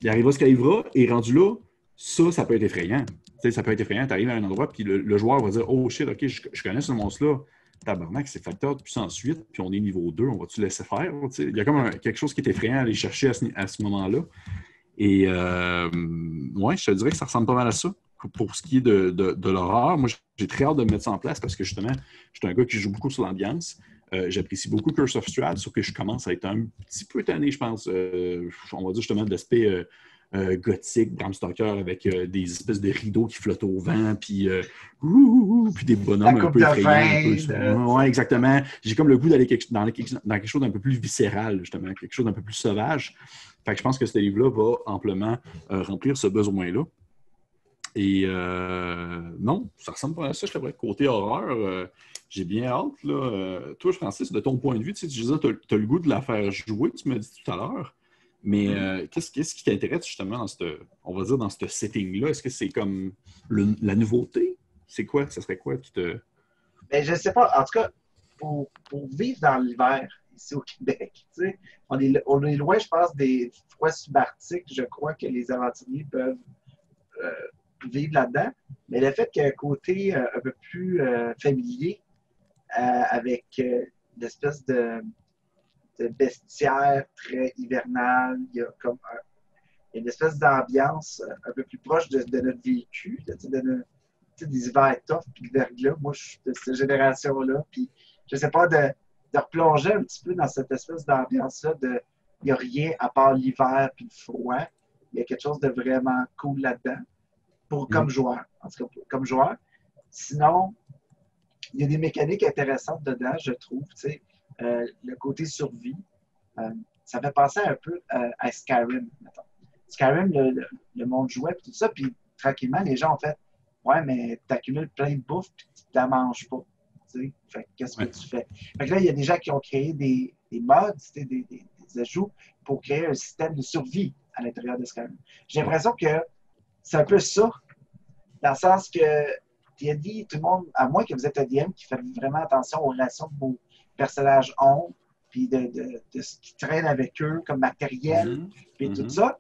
Il arrivera ce qu'il arrivera, et rendu là, ça peut être effrayant. Ça peut être effrayant. Tu arrives à un endroit, puis le joueur va dire, oh shit, OK, je connais ce monstre-là. Tabarnak, c'est facteur de puissance 8, puis on est niveau 2, on va-tu laisser faire? Il y a comme quelque chose qui est effrayant à aller chercher à ce moment-là. Et ouais, je te dirais que ça ressemble pas mal à ça. Pour ce qui est de l'horreur, moi, j'ai très hâte de mettre ça en place parce que justement, je suis un gars qui joue beaucoup sur l'ambiance. J'apprécie beaucoup Curse of Strahd, sauf que je commence à être un petit peu tanné, je pense. On va dire justement de l'aspect gothique, Bram Stoker, avec des espèces de rideaux qui flottent au vent, puis des bonhommes un peu effrayants. Ouais, exactement. J'ai comme le goût d'aller dans quelque chose d'un peu plus viscéral, justement, quelque chose d'un peu plus sauvage. Fait que je pense que ce livre-là va amplement remplir ce besoin-là. Et non, ça ressemble pas à ça, je t'avoue. Côté horreur, j'ai bien hâte. Là. Toi, Francis, de ton point de vue, tu disais, tu as le goût de la faire jouer, tu m'as dit tout à l'heure. Mais qu'est-ce qui t'intéresse justement on va dire, dans ce setting-là? Est-ce que c'est comme la nouveauté? C'est quoi? Ça serait quoi qui te... Ben, je ne sais pas. En tout cas, pour vivre dans l'hiver, ici au Québec, tu sais, on est loin, je pense, des froids subarctiques. Je crois que les aventuriers peuvent vivre là-dedans. Mais le fait qu'il y a un côté un peu plus familier avec l'espèce de bestiaire très hivernal, il y a comme une espèce d'ambiance un peu plus proche de notre vécu, des hivers tough puis de verglas. Moi, je suis de cette génération-là. Puis, je sais pas, de replonger un petit peu dans cette espèce d'ambiance-là il n'y a rien à part l'hiver puis le froid. Il y a quelque chose de vraiment cool là-dedans comme joueur. En tout cas, comme joueur. Sinon, il y a des mécaniques intéressantes dedans, je trouve. Le côté survie. Ça fait penser un peu à Skyrim, mettons. Skyrim, le monde jouait, puis tout ça, puis tranquillement, les gens ont fait ouais, mais tu accumules plein de bouffe, puis tu ne la manges pas. Fait qu'est-ce que tu fais? Fait que là, il y a des gens qui ont créé des mods, des ajouts pour créer un système de survie à l'intérieur de Skyrim. J'ai l'impression que c'est un peu ça, dans le sens que D&D, tout le monde, à moins que vous êtes un DM qui fait vraiment attention aux relations que vos personnages ont, puis de ce qui traîne avec eux comme matériel, puis tout ça.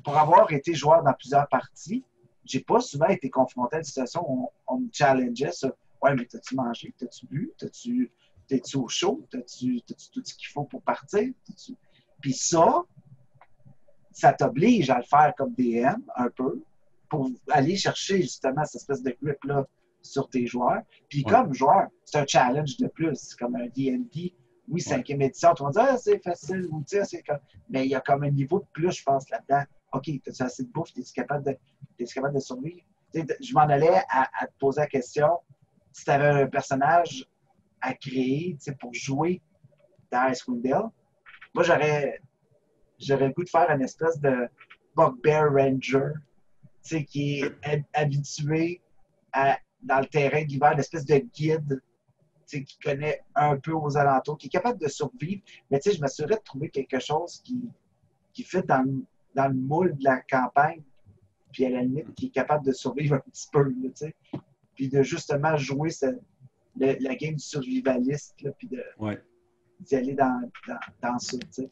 Pour avoir été joueur dans plusieurs parties, j'ai pas souvent été confronté à une situation où on me challengeait sur ouais, mais t'as-tu mangé, t'as-tu bu, t'es-tu au chaud, t'as-tu tout ce qu'il faut pour partir? Puis ça t'oblige à le faire comme DM un peu pour aller chercher justement cette espèce de grip-là sur tes joueurs. Puis comme joueur, c'est un challenge de plus. C'est comme un D&D. Oui, 5e édition, tu vas dire, c'est facile, ou tu sais, mais il y a comme un niveau de plus, je pense, là-dedans. OK, as-tu assez de bouffe? Es-tu capable de survivre? Je m'en allais à te poser la question, si tu avais un personnage à créer pour jouer dans Icewind Dale, moi, j'aurais le goût de faire une espèce de Bugbear Ranger, qui est habitué dans le terrain d'hiver, une espèce de guide qui connaît un peu aux alentours, qui est capable de survivre. Mais je m'assurais de trouver quelque chose qui fit dans le moule de la campagne, puis à la limite, qui est capable de survivre un petit peu. Là, puis de justement jouer la game du survivaliste, là, puis d'y aller dans ça. C'est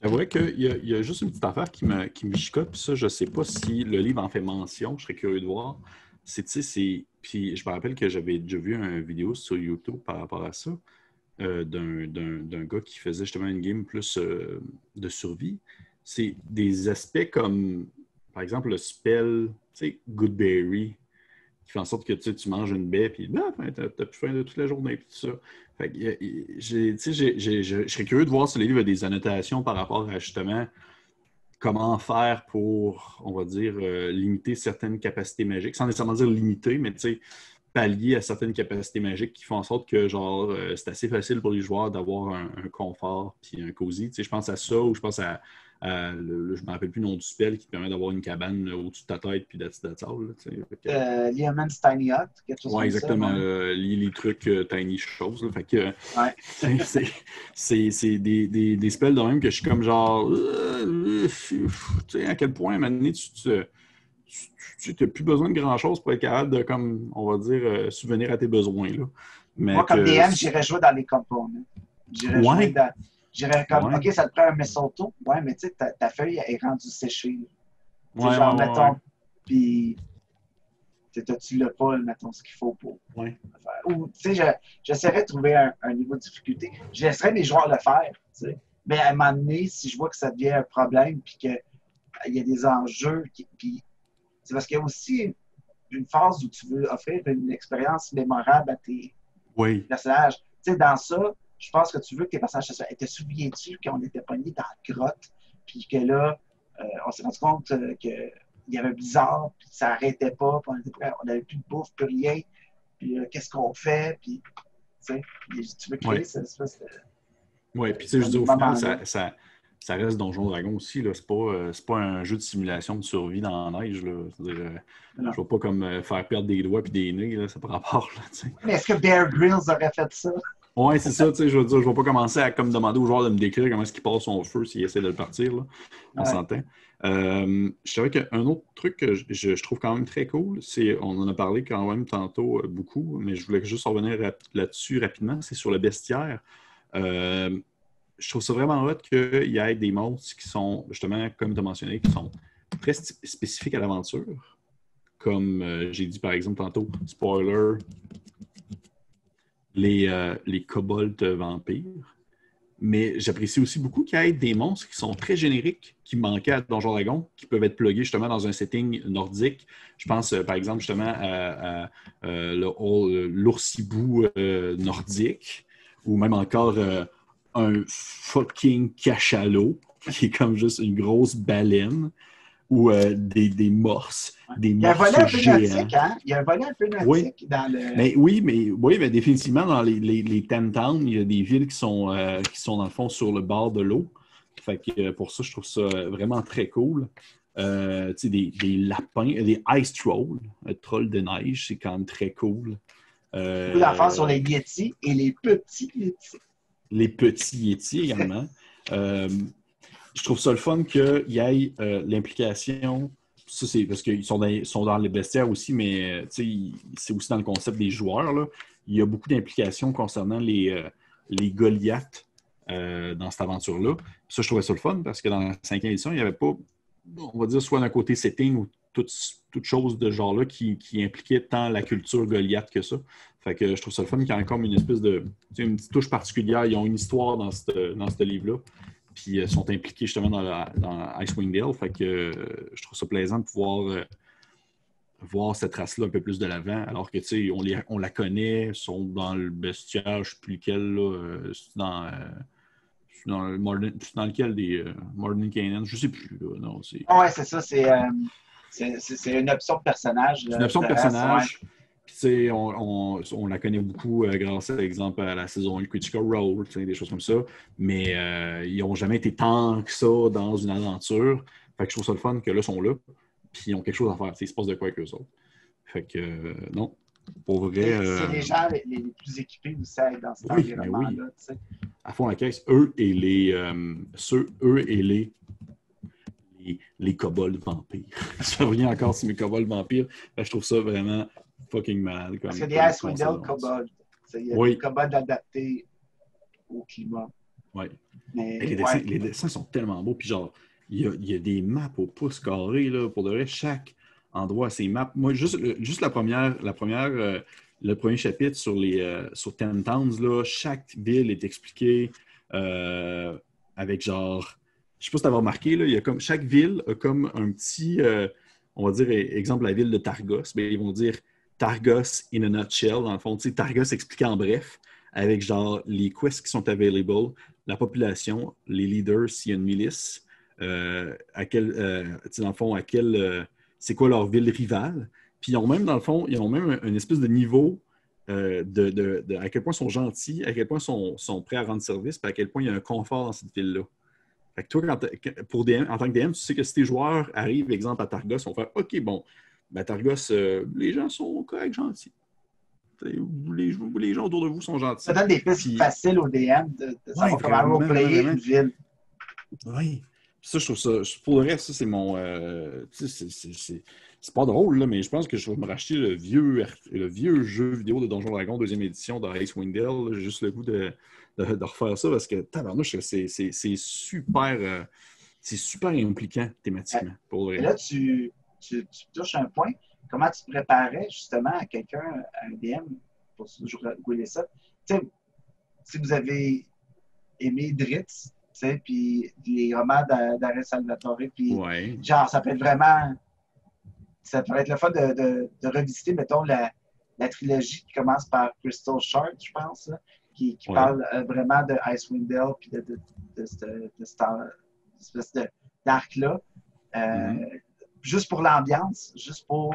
vrai qu'il y a juste une petite affaire qui me chicote, puis ça, je ne sais pas si le livre en fait mention, je serais curieux de voir. Puis je me rappelle que j'avais déjà vu une vidéo sur YouTube par rapport à ça, d'un gars qui faisait justement une game plus de survie. C'est des aspects comme, par exemple, le spell, Goodberry, qui fait en sorte que tu manges une baie, puis t'as plus faim de toute la journée, puis tout ça. Fait que, je serais curieux de voir si le livre a des annotations par rapport à justement comment faire pour, on va dire, limiter certaines capacités magiques, sans nécessairement dire limiter, mais pallier à certaines capacités magiques qui font en sorte que genre c'est assez facile pour les joueurs d'avoir un confort puis un cosy. Je pense à ça ou je pense à je ne me rappelle plus le nom du spell qui te permet d'avoir une cabane au-dessus de ta tête puis that's all. Leomund's Tiny Hut, quelque chose comme exactement, ça. Ouais. les trucs tiny choses. Là, fait que c'est des spells de même que je suis comme genre à quel point à un moment donné, tu n'as plus besoin de grand-chose pour être capable de, comme, on va dire, subvenir à tes besoins. Là. Mais moi, comme DM, j'irais jouer dans les components. J'irais comme, OK, ça te prend un mistletoe. Ouais, mais tu sais, ta feuille est rendue séchée. Mettons, puis tu l'as pas, mettons, ce qu'il faut pour faire. Ou, tu sais, j'essaierais de trouver un niveau de difficulté. Je laisserais mes joueurs le faire, tu sais. Mais à un moment donné, si je vois que ça devient un problème, puis qu'il y a des enjeux, puis c'est parce qu'il y a aussi une phase où tu veux offrir une expérience mémorable à tes personnages. Tu sais, dans ça, je pense que tu veux que tes personnages se te souviens-tu qu'on était pognés dans la grotte, puis que là, on s'est rendu compte qu'il y avait un blizzard, puis ça n'arrêtait pas, puis on n'avait plus de bouffe, plus rien, puis qu'est-ce qu'on fait, puis tu veux créer cette espèce de... Oui, puis tu sais, je dis au final, ça reste Donjon Dragon aussi. Là. C'est pas un jeu de simulation de survie dans la neige. Là. C'est-à-dire, je ne vais pas comme faire perdre des doigts et des nez, là, ça par rapport. Là, mais est-ce que Bear Grylls aurait fait ça? Oui, c'est ça. Je veux dire, je ne vais pas commencer à comme, demander aux joueurs de me décrire comment est-ce qu'il passe son feu s'il essaie de le partir. Là. On s'entend. Je savais qu'un autre truc que je trouve quand même très cool, on en a parlé quand même tantôt beaucoup, mais je voulais juste revenir là-dessus rapidement, c'est sur le bestiaire. Je trouve ça vraiment hot qu'il y ait des monstres qui sont, justement, comme tu as mentionné, qui sont très spécifiques à l'aventure. Comme j'ai dit par exemple tantôt, spoiler, les kobolds vampires. Mais j'apprécie aussi beaucoup qu'il y ait des monstres qui sont très génériques, qui manquaient à Donjon Dragon, qui peuvent être pluggés justement dans un setting nordique. Je pense par exemple justement à l'oursibou nordique, ou même encore un fucking cachalot, qui est comme juste une grosse baleine, ou des morses, des Il y a un morses volet un peu géants. nautique, hein? Il y a un volet un peu nautique dans le... Mais mais définitivement, dans les Ten Towns, il y a des villes qui sont dans le fond sur le bord de l'eau. Fait que pour ça, je trouve ça vraiment très cool. Tu sais, des lapins, des ice trolls, un troll de neige, c'est quand même très cool. Beaucoup d'enfants sur les Yétis et les petits Yétis. Les petits Yétis également. Je trouve ça le fun qu'il y ait l'implication. Ça, c'est parce qu'ils sont dans les bestiaires aussi, mais c'est aussi dans le concept des joueurs. Là. Il y a beaucoup d'implications concernant les Goliaths dans cette aventure-là. Puis ça, je trouvais ça le fun parce que dans la 5e édition, il n'y avait pas, on va dire, soit d'un côté setting ou toute chose de genre-là qui impliquait tant la culture Goliath que ça. Fait que je trouve ça le fun qu'il y ait encore une espèce de une petite touche particulière. Ils ont une histoire dans ce livre-là. Puis sont impliqués justement dans Icewind Dale. Fait que je trouve ça plaisant de pouvoir voir cette race-là un peu plus de l'avant, alors que, tu sais, on la connaît, sont dans le bestiaire, je ne sais plus lequel, là, c'est dans lequel des Modern Canaan, je ne sais plus, là, non, c'est... Ouais, c'est ça, c'est une option de personnage. C'est une option de personnage. Ouais. Puis, tu sais, on la connaît beaucoup grâce, par exemple, à la saison 1 de Critical Role, des choses comme ça. Mais ils n'ont jamais été tant que ça dans une aventure. Fait que je trouve ça le fun que là, ils sont là. Puis, ils ont quelque chose à faire. Il se passe de quoi avec eux autres. Fait que, non. Pour vrai. C'est les gens les plus équipés aussi à être dans cet environnement-là. Oui. À fond la caisse, eux et les kobolds vampires. Je reviens encore sur mes kobolds vampires. Je trouve ça vraiment fucking mal. Parce que des Icewind Dale kobolds. Il y a des kobolds adaptés au climat. Oui. Mais, les dessins sont tellement beaux. Puis genre, il y a des maps au pouce carré. Là, pour de vrai, chaque endroit a ses maps. Moi, juste le premier chapitre sur Ten Towns, là, chaque ville est expliquée avec genre... Je ne sais pas si tu avais remarqué, là, il y a comme, chaque ville a comme un petit, on va dire, exemple, la ville de Targos. Bien, ils vont dire Targos in a nutshell, dans le fond. Targos expliqué en bref, avec genre les quests qui sont available, la population, les leaders, s'il y a une milice, dans le fond, c'est quoi leur ville rivale. Puis ils ont même, dans le fond, ils ont même une espèce de niveau de à quel point ils sont gentils, à quel point ils sont prêts à rendre service, puis à quel point il y a un confort dans cette ville-là. Fait que toi, pour DM, en tant que DM, tu sais que si tes joueurs arrivent, exemple, à Targos, ils vont faire OK, bon, ben Targos, les gens sont corrects, gentils. Les gens autour de vous sont gentils. Ça donne des pistes faciles au DM de savoir comment roleplayer une ville. Oui. Ça, je trouve ça. Pour le reste, ça, c'est mon. C'est pas drôle, là, mais je pense que je vais me racheter le vieux jeu vidéo de Donjon Dragon, 2e édition de Icewind Dale. J'ai juste le goût de refaire ça parce que tabarnouche, c'est super impliquant thématiquement. Pour et là, tu touches un point. Comment tu te préparais justement à quelqu'un, à un DM, pour jouer ça? Tu sais, si vous avez aimé Dritz, puis les romans d'Arès Salvatore, puis genre, ça peut être vraiment... Ça pourrait être le fun de revisiter, mettons, la trilogie qui commence par Crystal Shard, je pense, là, qui parle vraiment de Icewind Dale puis de cette espèce d'arc-là. Juste pour l'ambiance, juste pour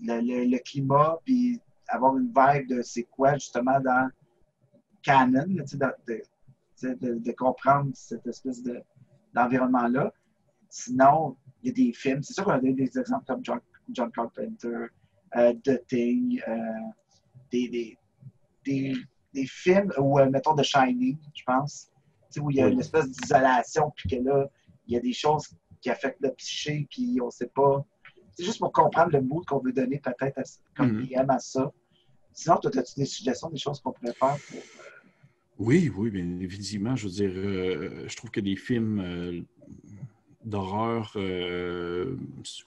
le climat, puis avoir une vibe de c'est quoi, justement, dans canon, de comprendre cette espèce d'environnement-là. Sinon, il y a des films. C'est sûr qu'on a des exemples comme John Carpenter, The Thing, des films, ou mettons The Shining, je pense, où il y a une espèce d'isolation, puis que là, il y a des choses qui affectent le psyché, puis on ne sait pas. C'est juste pour comprendre le mood qu'on veut donner peut-être comme DM à ça. Sinon, toi, as-tu des suggestions, des choses qu'on pourrait faire pour... Oui, bien évidemment. Je veux dire, je trouve que des films d'horreur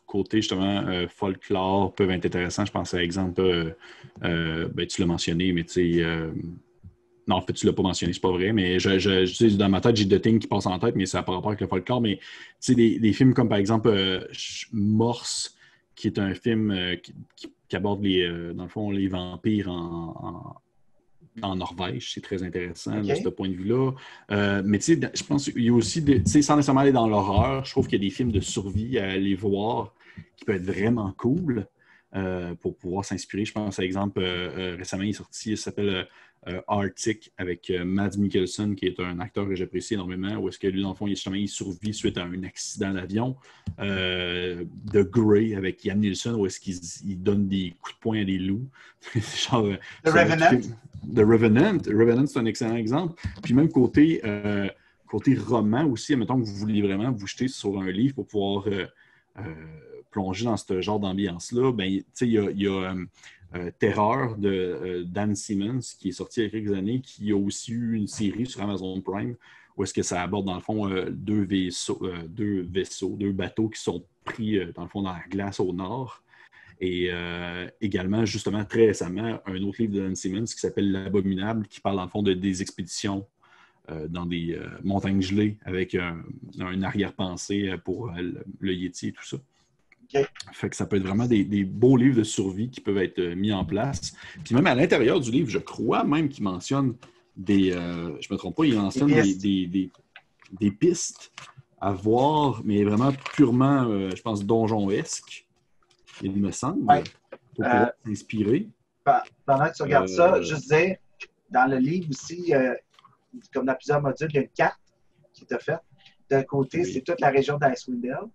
côté justement folklore peuvent être intéressants. Je pense à exemple, ben, tu l'as mentionné, mais tu sais, non, en fait, tu ne l'as pas mentionné, c'est pas vrai, mais je sais, dans ma tête, j'ai The Thing qui passe en tête, mais ça n'a pas rapport avec le folklore. Mais tu sais, des films comme par exemple Morse, qui est un film qui aborde dans le fond, les vampires en Norvège. C'est très intéressant de ce OK. point de vue-là. Mais tu sais, je pense qu'il y a aussi, tu sais, sans nécessairement aller dans l'horreur, je trouve qu'il y a des films de survie à aller voir qui peuvent être vraiment cool pour pouvoir s'inspirer. Je pense, par exemple, récemment, il est sorti, il s'appelle Arctic avec Mads Mikkelsen, qui est un acteur que j'apprécie énormément, où est-ce que lui, dans le fond, il survit suite à un accident d'avion. The Grey avec Ian Nielsen, où est-ce qu'il donne des coups de poing à des loups. Genre, The Revenant. The Revenant. The Revenant, c'est un excellent exemple. Puis même côté roman aussi, admettons que vous voulez vraiment vous jeter sur un livre pour pouvoir plonger dans ce genre d'ambiance-là, ben, il y a Terreur de Dan Simmons, qui est sorti il y a quelques années, qui a aussi eu une série sur Amazon Prime, où est-ce que ça aborde, dans le fond, deux bateaux qui sont pris, dans le fond, dans la glace au nord. Et également, justement, très récemment, un autre livre de Dan Simmons qui s'appelle L'Abominable, qui parle, dans le fond, des expéditions dans des montagnes gelées avec un arrière-pensée pour le Yéti et tout ça. OK. Fait que ça peut être vraiment des beaux livres de survie qui peuvent être mis en place. Puis même à l'intérieur du livre, je crois même qu'il mentionne je me trompe pas, il mentionne des pistes à voir, mais vraiment purement, je pense, donjon-esque, il me semble, Ouais. pour pouvoir s'inspirer. Pendant que tu regardes ça, juste dire, dans le livre aussi, comme dans plusieurs modules, il y a une carte qui est faite. D'un côté, Oui. c'est toute la région d'Icewind Dale.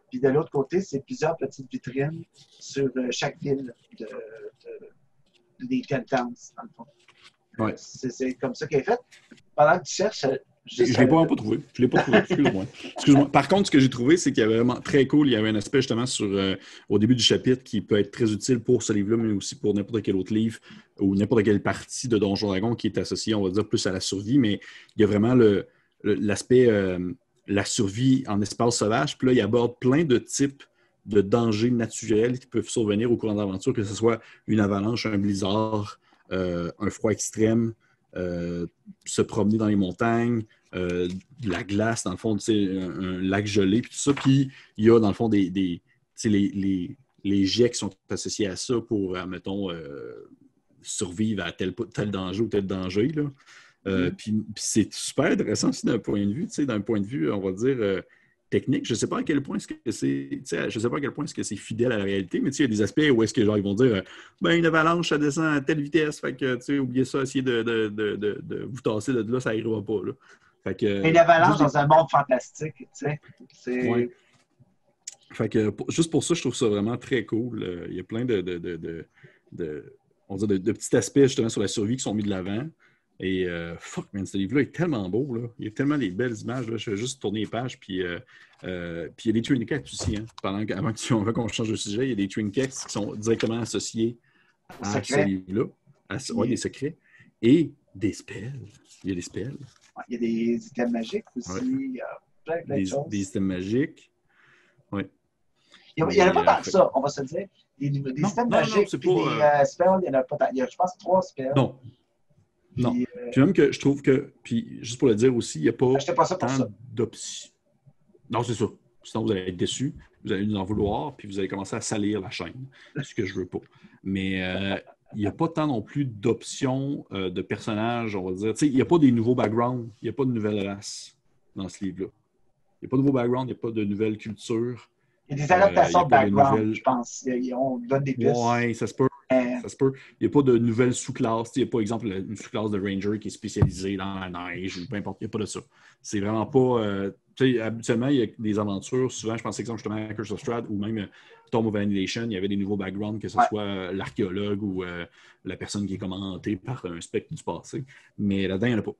Puis de l'autre côté, c'est plusieurs petites vitrines sur chaque ville des 10 towns, dans le fond. Ouais. C'est comme ça qu'elle est faite. Pendant que tu cherches, Je ne l'ai pas trouvé. Je l'ai pas trouvé. Excuse-moi. Par contre, ce que j'ai trouvé, c'est qu'il y avait vraiment très cool. Il y avait un aspect justement au début du chapitre qui peut être très utile pour ce livre-là, mais aussi pour n'importe quel autre livre ou n'importe quelle partie de Donjon Dragon qui est associée, on va dire, plus à la survie. Mais il y a vraiment l'aspect la survie en espace sauvage. Puis là, il aborde plein de types de dangers naturels qui peuvent survenir au cours de l'aventure, que ce soit une avalanche, un blizzard, un froid extrême, se promener dans les montagnes, de la glace, dans le fond, un lac gelé, puis tout ça. Puis il y a, dans le fond, les jets qui sont associés à ça pour, mettons, survivre à tel danger ou tel danger. Là. Puis c'est super intéressant aussi d'un point de vue, on va dire, technique. Je ne sais pas à quel point est-ce que c'est fidèle à la réalité, mais il y a des aspects où est-ce que genre ils vont dire une avalanche, ça descend à telle vitesse, fait que oubliez ça, essayez de vous tasser de là, ça n'arrivera pas. Là. Fait que, une avalanche dans un monde fantastique, tu sais. Ouais. Fait que juste pour ça, je trouve ça vraiment très cool. Il y a plein on va dire de petits aspects justement sur la survie qui sont mis de l'avant. Et fuck, man, ce livre-là est tellement beau. Là. Il y a tellement des belles images. Là. Je vais juste tourner les pages. Puis il y a des trinkets aussi. Hein. Avant qu'on change de sujet, il y a des trinkets qui sont directement associés à ce livre-là. Ouais, des secrets. Et des spells. Il y a des spells. Ouais, il y a des items magiques aussi. Ouais. Il y a plein de choses. Des items magiques. Oui. Il n'y en a pas tant que ça, on va se dire. Des items magiques et des spells, il y en a pas tant. Il y a, je pense, 3 spells. Non. Non. Puis même que je trouve que, puis juste pour le dire aussi, il n'y a pas tant d'options. Non, c'est ça. Sinon, vous allez être déçus, vous allez nous en vouloir, puis vous allez commencer à salir la chaîne, ce que je veux pas. Mais il n'y a pas tant non plus d'options de personnages, on va dire. Tu sais, il n'y a pas des nouveaux backgrounds, il n'y a pas de nouvelles races dans ce livre-là. Il n'y a pas de nouveaux backgrounds, il n'y a pas de nouvelles cultures. Il y a des adaptations de background, je pense. On donne des pistes. Oui, ça se peut. Ça se peut. Il n'y a pas de nouvelles sous-classes. Il n'y a pas, exemple, une sous-classe de Ranger qui est spécialisée dans la neige ou peu importe. Il n'y a pas de ça. C'est vraiment pas... habituellement, il y a des aventures. Souvent, je pense, exemple, justement, à Curse of Strahd ou même Tomb of Annihilation, il y avait des nouveaux backgrounds, que ce soit l'archéologue ou la personne qui est commentée par un spectre du passé. Mais là-dedans, il n'y en a pas.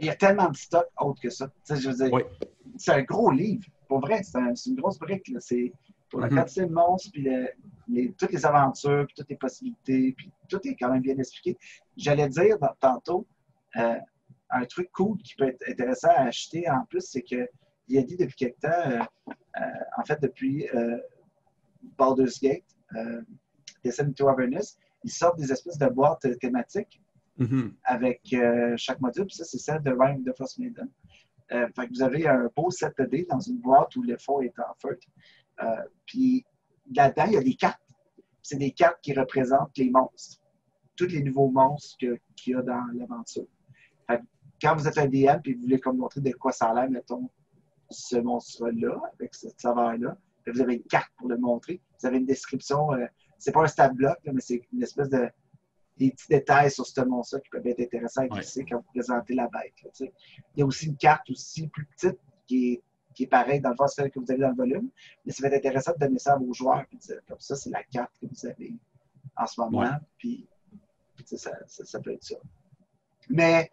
Il y a tellement de stock autre que ça. Je veux dire, c'est un gros livre. Pour vrai, c'est une grosse brique. Là. C'est pour la quantité de monstres, puis toutes les aventures, puis toutes les possibilités, puis tout est quand même bien expliqué. J'allais dire tantôt, un truc cool qui peut être intéressant à acheter en plus, c'est qu'il il a dit depuis quelque temps, en fait, depuis Baldur's Gate, Descent into Avernus, ils sortent des espèces de boîtes thématiques avec chaque module. Puis ça, c'est celle de Rime of the Frost Maiden. Fait que vous avez un beau set de dés dans une boîte où le fond est en feutre. Puis là-dedans, il y a des cartes. C'est des cartes qui représentent les monstres. Tous les nouveaux monstres qu'il y a dans l'aventure. Fait que quand vous êtes un DM et vous voulez comme montrer de quoi ça a l'air, mettons, ce monstre-là, avec cette saveur-là, vous avez une carte pour le montrer. Vous avez une description. C'est pas un stat block, là, mais c'est une espèce de des petits détails sur ce monstre-là qui peuvent être intéressants à glisser quand vous présentez la bête. Là, il y a aussi une carte aussi plus petite qui est pareille dans le fond, c'est celle que vous avez dans le volume, mais ça va être intéressant de donner ça à vos joueurs et de dire comme ça, c'est la carte que vous avez en ce moment, puis ça peut être ça. Mais,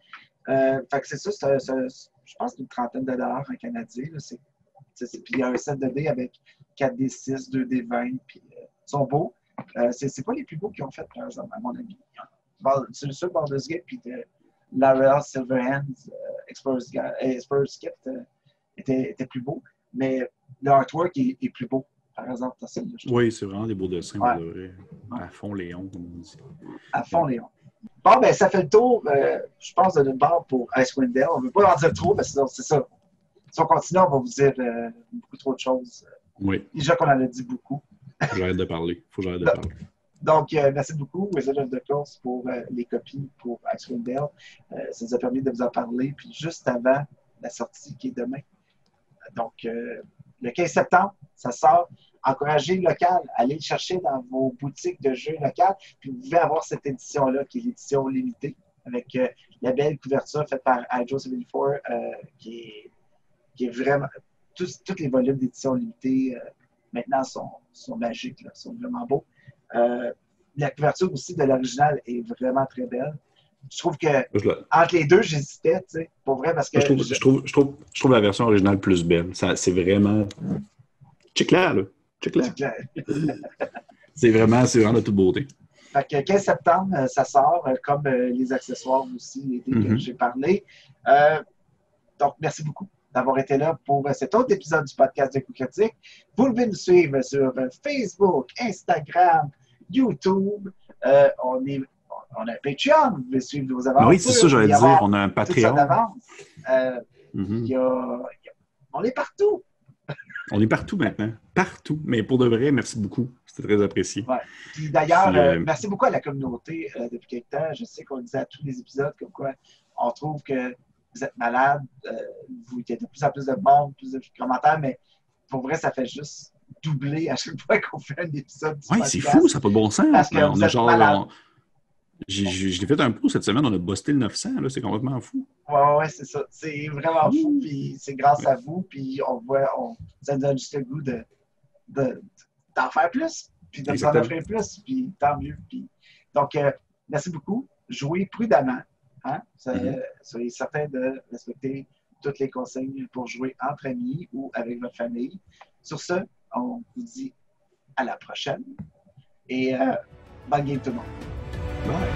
fait que c'est ça, je pense une trentaine de dollars en canadien. Là, puis il y a un set de dés avec 4D6, 2D20, puis ils sont beaux. C'est pas les plus beaux qu'ils ont fait, par exemple, à mon avis. C'est le seul Baldur's Gate, puis Lara Silverhands, Explorer's Gift était plus beau, mais le artwork est plus beau, par exemple, dans celle-là. Oui, c'est vraiment des beaux dessins, à fond Léon, comme on dit. À fond Léon. Bon, ben ça fait le tour, je pense, de notre barre pour Icewind Dale. On ne veut pas en dire trop, mais sinon, c'est ça. Si on continue, on va vous dire beaucoup trop de choses. Oui. Déjà qu'on en a dit beaucoup. Faut que j'arrête de parler. Donc, merci beaucoup, Wizard of the Coast, pour les copies pour Icewind Dale. Ça nous a permis de vous en parler. Puis juste avant la sortie qui est demain. Donc, le 15 septembre, ça sort. Encouragez le local. Allez le chercher dans vos boutiques de jeux locales. Puis vous pouvez avoir cette édition-là, qui est l'édition limitée, avec la belle couverture faite par Hydro74, qui est vraiment... Tous les volumes d'édition limitée maintenant sont magiques, là, sont vraiment beaux. La couverture aussi de l'original est vraiment très belle. Je trouve que entre les deux, j'hésitais, tu sais, pour vrai, parce que... Je trouve la version originale plus belle. C'est vraiment... C'est clair, là. C'est clair. C'est vraiment de toute beauté. Fait que 15 septembre, ça sort, comme les accessoires aussi, les dés que j'ai parlé. Donc, merci beaucoup d'avoir été là pour cet autre épisode du podcast de Coup Critique. Vous pouvez nous suivre sur Facebook, Instagram, YouTube. On a un Patreon. Vous pouvez suivre nos aventures. Oui, c'est ça, j'allais dire. On a un Patreon. On est partout. On est partout maintenant. Partout. Mais pour de vrai, merci beaucoup. C'était très apprécié. Ouais. Puis d'ailleurs, merci beaucoup à la communauté depuis quelque temps. Je sais qu'on le disait à tous les épisodes, comme quoi on trouve que vous êtes malade, il y a de plus en plus de monde, plus de commentaires, mais pour vrai, ça fait juste doubler à chaque fois qu'on fait un épisode du podcast. C'est fou, ça n'a pas de bon sens. Parce que vous êtes malade. Je l'ai fait un peu cette semaine, on a busté le 900, là, c'est complètement fou. Ouais, c'est ça. C'est vraiment fou, puis c'est grâce à vous, puis ça nous donne juste le goût d'en faire plus, puis de vous en offrir plus, puis tant mieux. Donc, merci beaucoup. Jouez prudemment. Hein? Soyez certains de respecter toutes les consignes pour jouer entre amis ou avec votre famille. Sur ce, on vous dit à la prochaine et bonne game tout le monde. Bye.